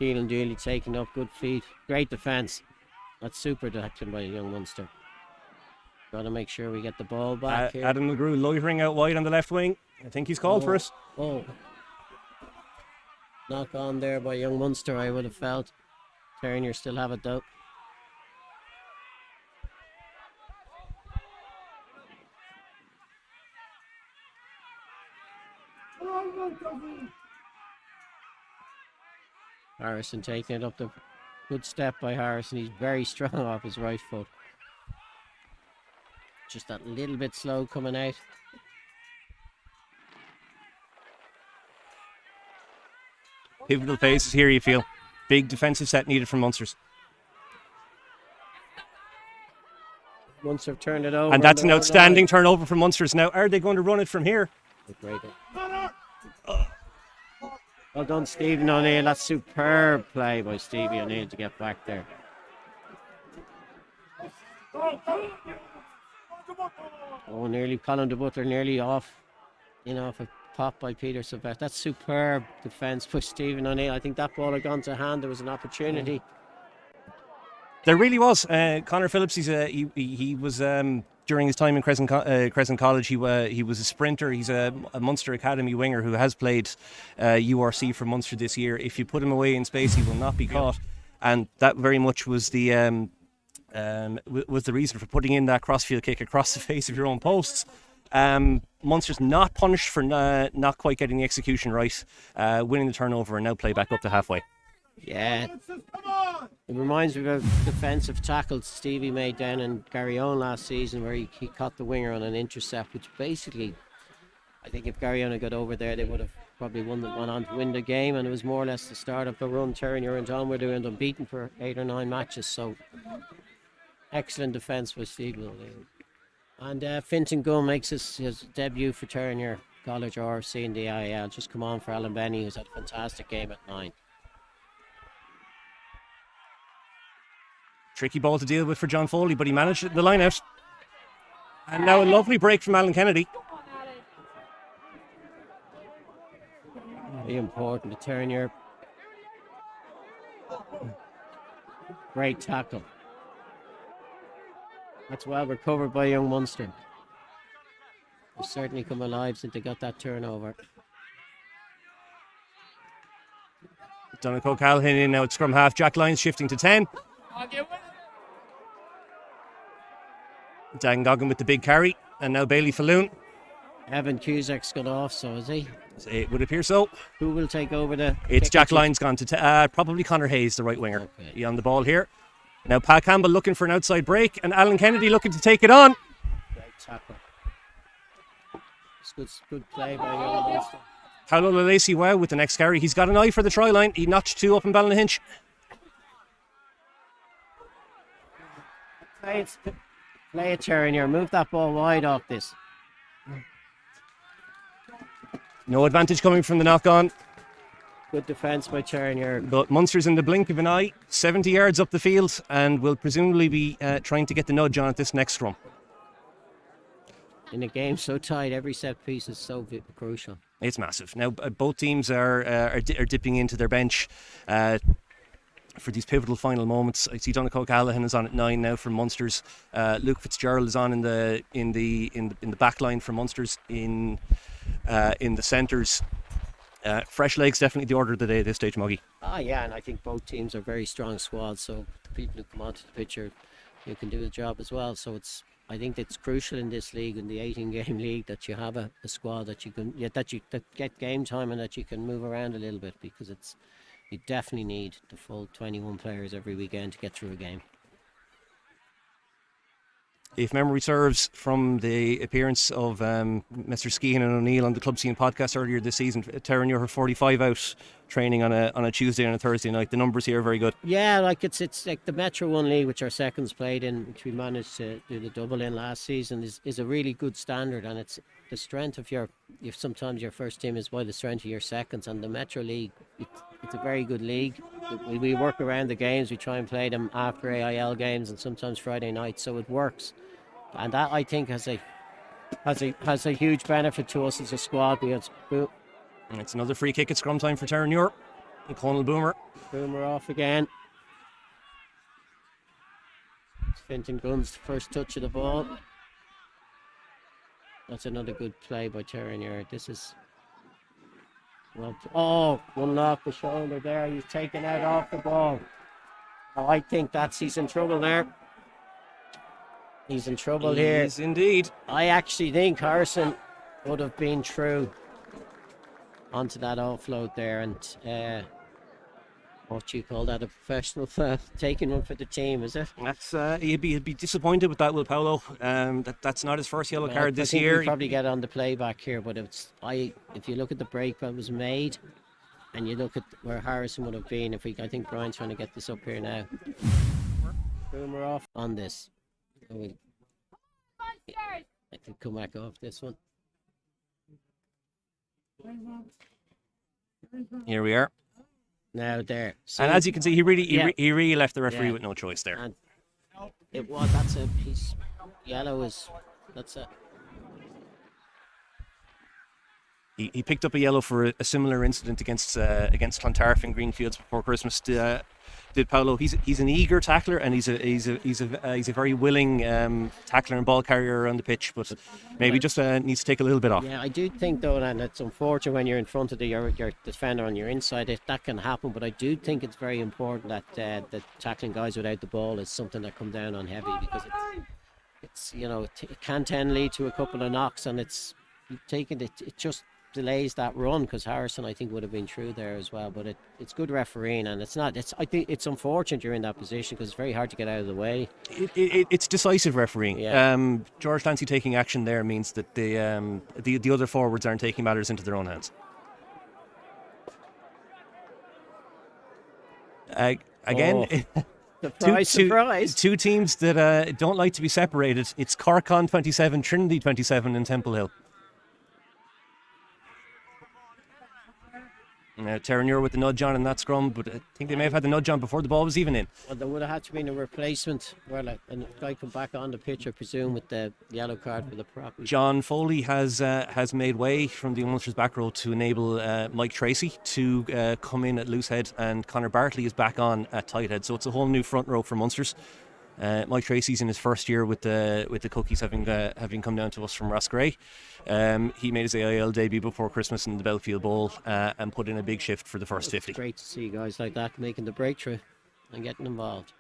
Keelan Dooley taking up good feet. Great defence. That's super tackling by young Munster. Got to make sure we get the ball back here. Adam McGrew loitering out wide on the left wing. I think he's called for it. Oh. Knock on there by young Munster, I would have felt. Terenure still have it though. Harrison taking it up the good step by Harrison. He's very strong off his right foot. Just that little bit slow coming out. Pivotal phases here, you feel. Big defensive set needed from Munsters. Munster have turned it over. And that's an outstanding turnover from Munsters. Now, are they going to run it from here? Well done, Stephen O'Neill. That's superb play by Stevie O'Neill to get back there. Oh, nearly Colin de Butler, nearly off a pop by Peter Sylvester. That's superb defence by Stephen O'Neill. I think that ball had gone to hand. There was an opportunity. There really was. Connor Phillips, he was during his time in Crescent College. He was a sprinter. He's a Munster Academy winger who has played URC for Munster this year. If you put him away in space, he will not be caught. And that very much was the reason for putting in that crossfield kick across the face of your own posts. Munster's not punished for not quite getting the execution right, winning the turnover and now play back up to halfway. Yeah, it reminds me of a defensive tackle Stevie made down in Garryowen last season where he caught the winger on an intercept, which basically, I think if Garryowen had got over there, they would have probably won on to win the game, and it was more or less the start of the run. Terenure and John were doing unbeaten for 8 or 9 matches, so excellent defence by Stevie. And Fintan Gunn makes his debut for Terenure College RFC in the AIL. Just come on for Alan Benny, who's had a fantastic game at 9. Tricky ball to deal with for John Foley, but he managed the line out. And now a lovely break from Alan Kennedy. Very important to Terenure. Great tackle. That's well recovered by young Munster. They've certainly come alive since they got that turnover. Donegal Callahan in now at scrum half. Jack Lyons shifting to 10. Dan Goggin with the big carry, and now Bailey Falloon. Evan Cusack's got off, so is he? It would appear so. Who will take over the... It's Jack Lyons gone to probably Conor Hayes, the right winger. Okay. He on the ball here. Now Pat Campbell looking for an outside break, and Alan Kennedy looking to take it on. Great tackle. It's good play by young Munster. Paolo Lalacy, wow, with the next carry. He's got an eye for the try line. He notched 2 up in Ballynahinch. Play it, Terenure. Move that ball wide off this. No advantage coming from the knock-on. Good defence by Terenure. But Munster's in the blink of an eye, 70 yards up the field, and will presumably be trying to get the nudge on at this next scrum. In a game so tight, every set piece is so crucial. It's massive. Now, both teams are dipping into their bench for these pivotal final moments. I see Donegal Callahan is on at 9 now for Munsters. Luke Fitzgerald is on in the back line for Munsters in the centres. Fresh legs definitely the order of the day at this stage, Moggy. Yeah, and I think both teams are very strong squads, so the people who come onto the pitch you can do the job as well. So I think it's crucial in this league, in the 18-game league, that you have a squad that you can that get game time and that you can move around a little bit, because you definitely need the full 21 players every weekend to get through a game. If memory serves, from the appearance of Mr. Skehan and O'Neill on the Club Scene podcast earlier this season, Terenure are 45 out training on a Tuesday and a Thursday night. The numbers here are very good. Yeah, like it's like the Metro 1 League, which our seconds played in, which we managed to do the double in last season, is a really good standard, and it's the strength of sometimes your first team is by the strength of your seconds, and the Metro League, it's a very good league. We work around the games, we try and play them after AIL games and sometimes Friday nights, so it works. And that, I think, has a huge benefit to us as a squad, because it's another free kick at scrum time for Terenure. Conal Boomer off again. It's Fintan Gunn's first touch of the ball. That's another good play by Terenure. This is one off the shoulder there. He's taken out off the ball. I think he's in trouble there. He's in trouble here. He is indeed. I actually think Harrison would have been through onto that offload there, and what you call that, a professional taking one for the team, is it? That's he'd be disappointed with that, Will Paolo. That's not his first yellow card this year. We'll probably get on the playback here, but if you look at the break that was made, and you look at where Harrison would have been, I think Brian's trying to get this up here now. Boomer off on this. I can come back off this one. Here we are. Now there. So, and as you can see, he really left the referee with no choice there. And that's a piece. Yellow that's a. He picked up a yellow for a similar incident against Clontarf in Greenfields before Christmas. Did Paolo? He's an eager tackler, and he's a very willing tackler and ball carrier around the pitch, but maybe just needs to take a little bit off. Yeah, I do think though, and it's unfortunate when you're in front of your defender on your inside, that can happen. But I do think it's very important that the tackling guys without the ball is something that come down on heavy, because it's it can tend to lead to a couple of knocks, and it just delays that run, because Harrison, I think, would have been through there as well. But it's good refereeing, and I think it's unfortunate you're in that position, because it's very hard to get out of the way. It's decisive refereeing. Yeah. George Clancy taking action there means that the other forwards aren't taking matters into their own hands. Again. Surprise. Two teams that don't like to be separated. It's Corkon 27, Trinity 27 in Temple Hill. Terenure with the nudge on in that scrum, but I think they may have had the nudge on before the ball was even in. Well, there would have had to be a replacement. Well, and the guy come back on the pitch, I presume, with the yellow card for the prop. John Foley has made way from the Munsters back row to enable Mike Tracy to come in at loose head, and Conor Bartley is back on at tight head. So it's a whole new front row for Munsters. Mike Tracy's in his first year with the Cookies, having come down to us from Roscrea. He made his AIL debut before Christmas in the Belfield Bowl and put in a big shift for the first 50. It's great to see guys like that making the breakthrough and getting involved.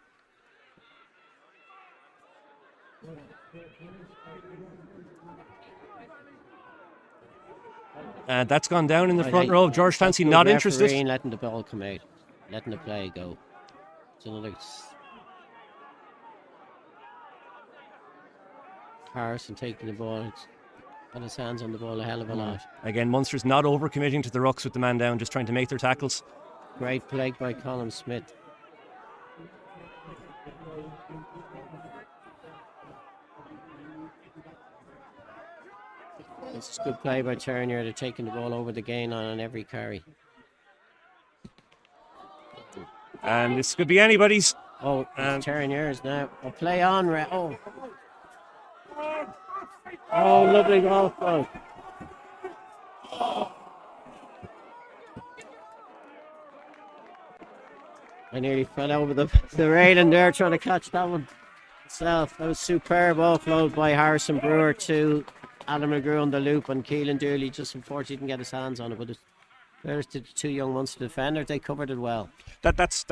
That's gone down in the front row. George Clancy not interested. Letting the ball come out, letting the play go. It's another. Harrison taking the ball. Got his hands on the ball a hell of a lot. Again, Munster's not overcommitting to the rucks with the man down, just trying to make their tackles. Great play by Colin Smith. It's a good play by Terenure. They're taking the ball over the gain on every carry. And this could be anybody's. Oh, Terenure's now. A play on. Oh, lovely golf ball. I nearly fell over the railing there trying to catch that one myself. That was superb offload by Harrison Brewer to Adam McGrew on the loop, and Keelan Dooley just unfortunately didn't get his hands on it. But there's the two young Munster defenders. They covered it well. That's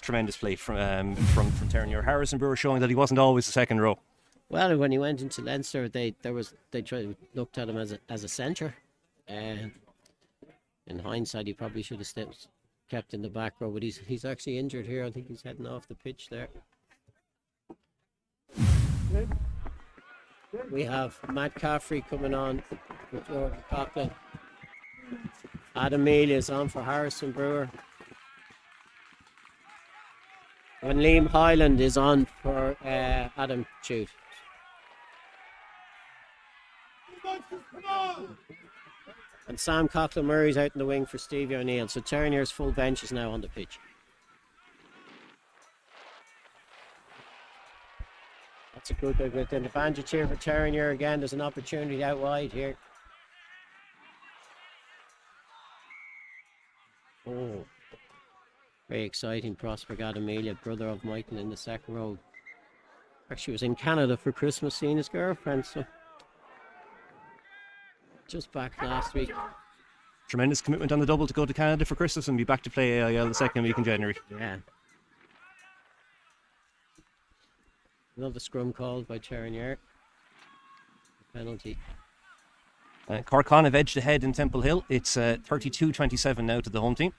tremendous play from Terenure. Harrison Brewer showing that he wasn't always the second row. Well, when he went into Leinster, they looked at him as a centre. In hindsight, he probably should have kept in the back row, but he's actually injured here. I think he's heading off the pitch there. We have Matt Caffrey coming on with Jordan Coughlin. Adam Mealy is on for Harrison Brewer. And Liam Hyland is on for Adam Chute. And Sam Coughlin-Murray's out in the wing for Stevie O'Neill. So Terenure's full bench is now on the pitch. That's a good advantage here for Terenure again. There's an opportunity out wide here. Oh, very exciting prospect, Amelia, brother of Michael in the second row. Actually was in Canada for Christmas seeing his girlfriend, so just back last week. Tremendous commitment on the double to go to Canada for Christmas and be back to play AIL the second week in January. Yeah. Another scrum called by Terenure. Penalty. Corkon have edged ahead in Temple Hill. It's 32-27 now to the home team.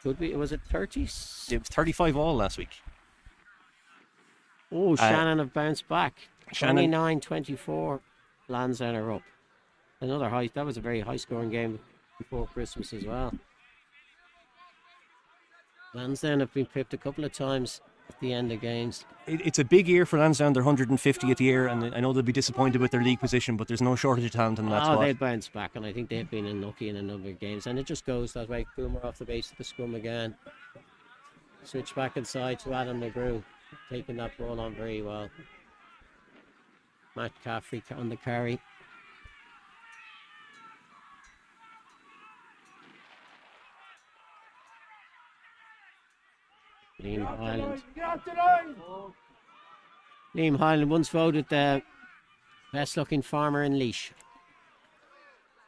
Could be. Was it 30? It was 35 all last week. Oh, Shannon have bounced back. Shannon 29-24. Lansdowne are up. Another high. That was a very high-scoring game before Christmas as well. Lansdowne have been pipped a couple of times at the end of games. It's a big year for Lansdowne, their 150th year, and I know they'll be disappointed with their league position, but there's no shortage of talent in that squad. They'll bounce back, and I think they've been unlucky in a number of games, and it just goes that way. Boomer off the base of the scrum again. Switch back inside to Adam McGrew, taking that ball on very well. Matt Caffrey on the carry. Liam Hyland. Liam Hyland once voted the best looking farmer in Laois.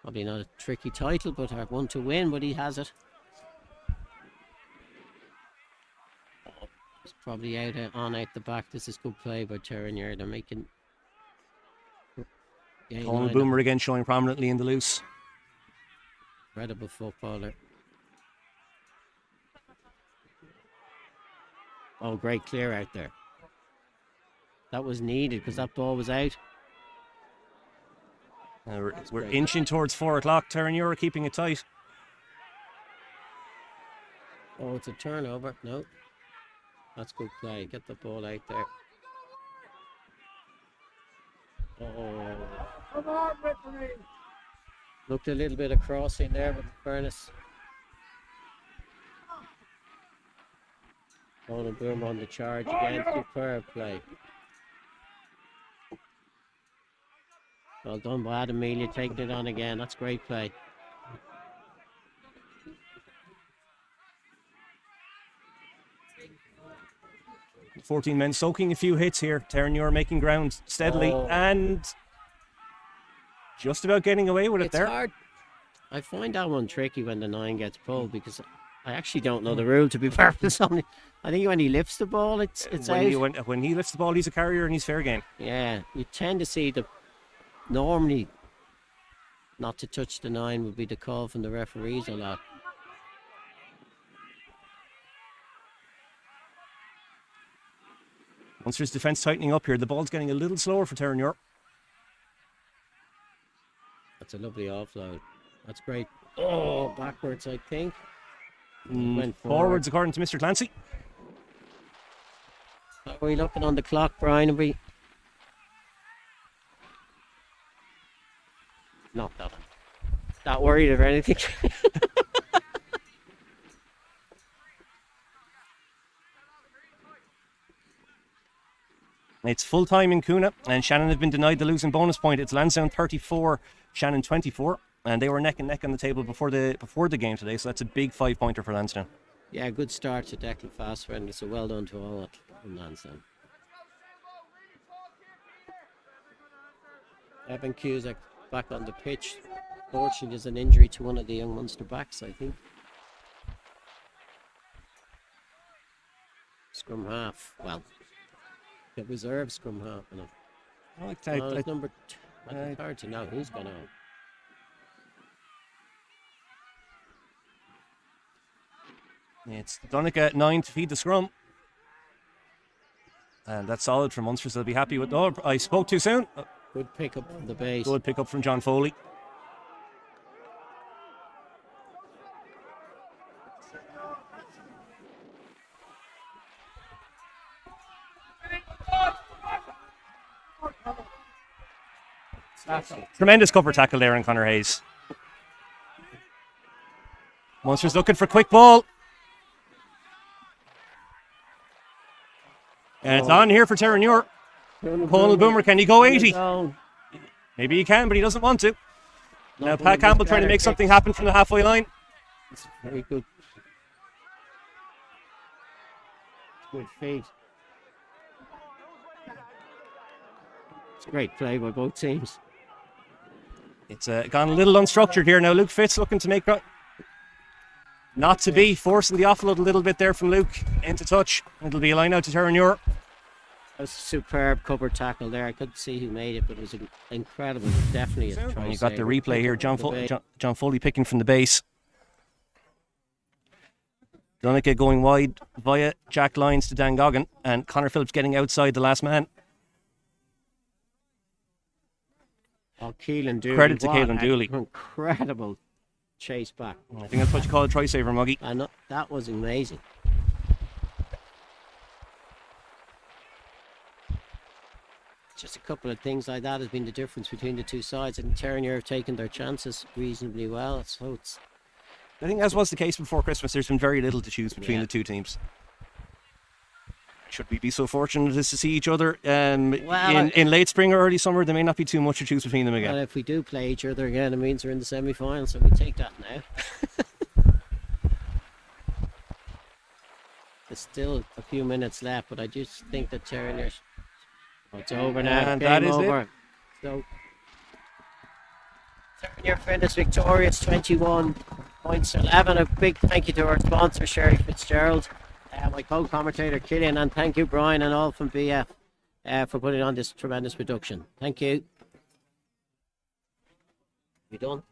Probably not a tricky title, but one to win, but he has it. It's probably out the back. This is good play by Terenure. They're making. Colin Boomer again showing prominently in the loose. Incredible footballer. Oh, great clear out there. That was needed because that ball was out. We're inching towards 4 o'clock. Terenure keeping it tight. Oh, it's a turnover. No. That's good play. Get the ball out there. Oh. Come on, referee. Looked a little bit of crossing there, but in fairness. Colin Boomer on the charge again. Superb play. Well done by Adam Mealy, taking it on again. That's great play. The 14 men soaking a few hits here. Terenure making ground steadily and just about getting away with it there. It's hard. I find that one tricky when the 9 gets pulled because I actually don't know the rule, to be perfect. I think when he lifts the ball, it's out. When he lifts the ball, he's a carrier and he's fair game. Yeah, you tend to see normally not to touch the 9 would be the call from the referees a lot. Munster's defence tightening up here. The ball's getting a little slower for Terenure. That's a lovely offload. That's great. Oh, backwards, I think. Went Forwards, according to Mr. Clancy. How are we looking on the clock, Brian? Are we... Not that worried of anything. It's full time in Kuna, and Shannon have been denied the losing bonus point. It's Lansdowne 34, Shannon 24, and they were neck and neck on the table before the game today. So that's a big 5-pointer for Lansdowne. Yeah, good start to Declan Fast Friendly. So well done to all from Lansdowne. Evan Cusack back on the pitch. Fortunately, there's an injury to one of the young Munster backs, I think. Scrum half. Well, the reserve scrum half. It's number two. It's hard to know who's gone on. It's Donegal at 9 to feed the scrum. And that's solid for Munster, so they'll be happy with... Oh, I spoke too soon. Good pick up from the base. Good pick up from John Foley. Tremendous cover tackle there in Conor Hayes. Munster's looking for quick ball. And it's on here for Terenure. Conal Boomer, can he go 80? Maybe he can, but he doesn't want to. Now Pat Campbell trying to make something happen from the halfway line. It's very good. Good feed. It's a great play by both teams. It's gone a little unstructured here now. Luke Fitz looking to make... Not to be, forcing the offload a little bit there from Luke into touch. It'll be a line out to Terenure. That was a superb cover tackle there. I couldn't see who made it, but it was incredible. Definitely a try. And you got the replay here. John Foley picking from the base. Donegal going wide via Jack Lyons to Dan Goggin, and Conor Phillips getting outside the last man. Oh, Keelan Dooley. Credit to Keelan Dooley. Incredible chase back. I think that's what you call a try saver, Muggy. And that was amazing. Just a couple of things like that has been the difference between the two sides, and Terenure have taken their chances reasonably well. So it's... I think as was the case before Christmas, there's been very little to choose between the two teams. Should we be so fortunate as to see each other in late spring or early summer, there may not be too much to choose between them again. Well, if we do play each other again, it means we're in the semi-final, so we take that now. There's still a few minutes left, but I just think that Terenure... Oh, it's over now. And game that is over. it. So Terenure finished victorious, 21 points 11. A big thank you to our sponsor, SherryFitzgerald. My co-commentator Killian, and thank you Brian and all from BF for putting on this tremendous production. Thank you. You done?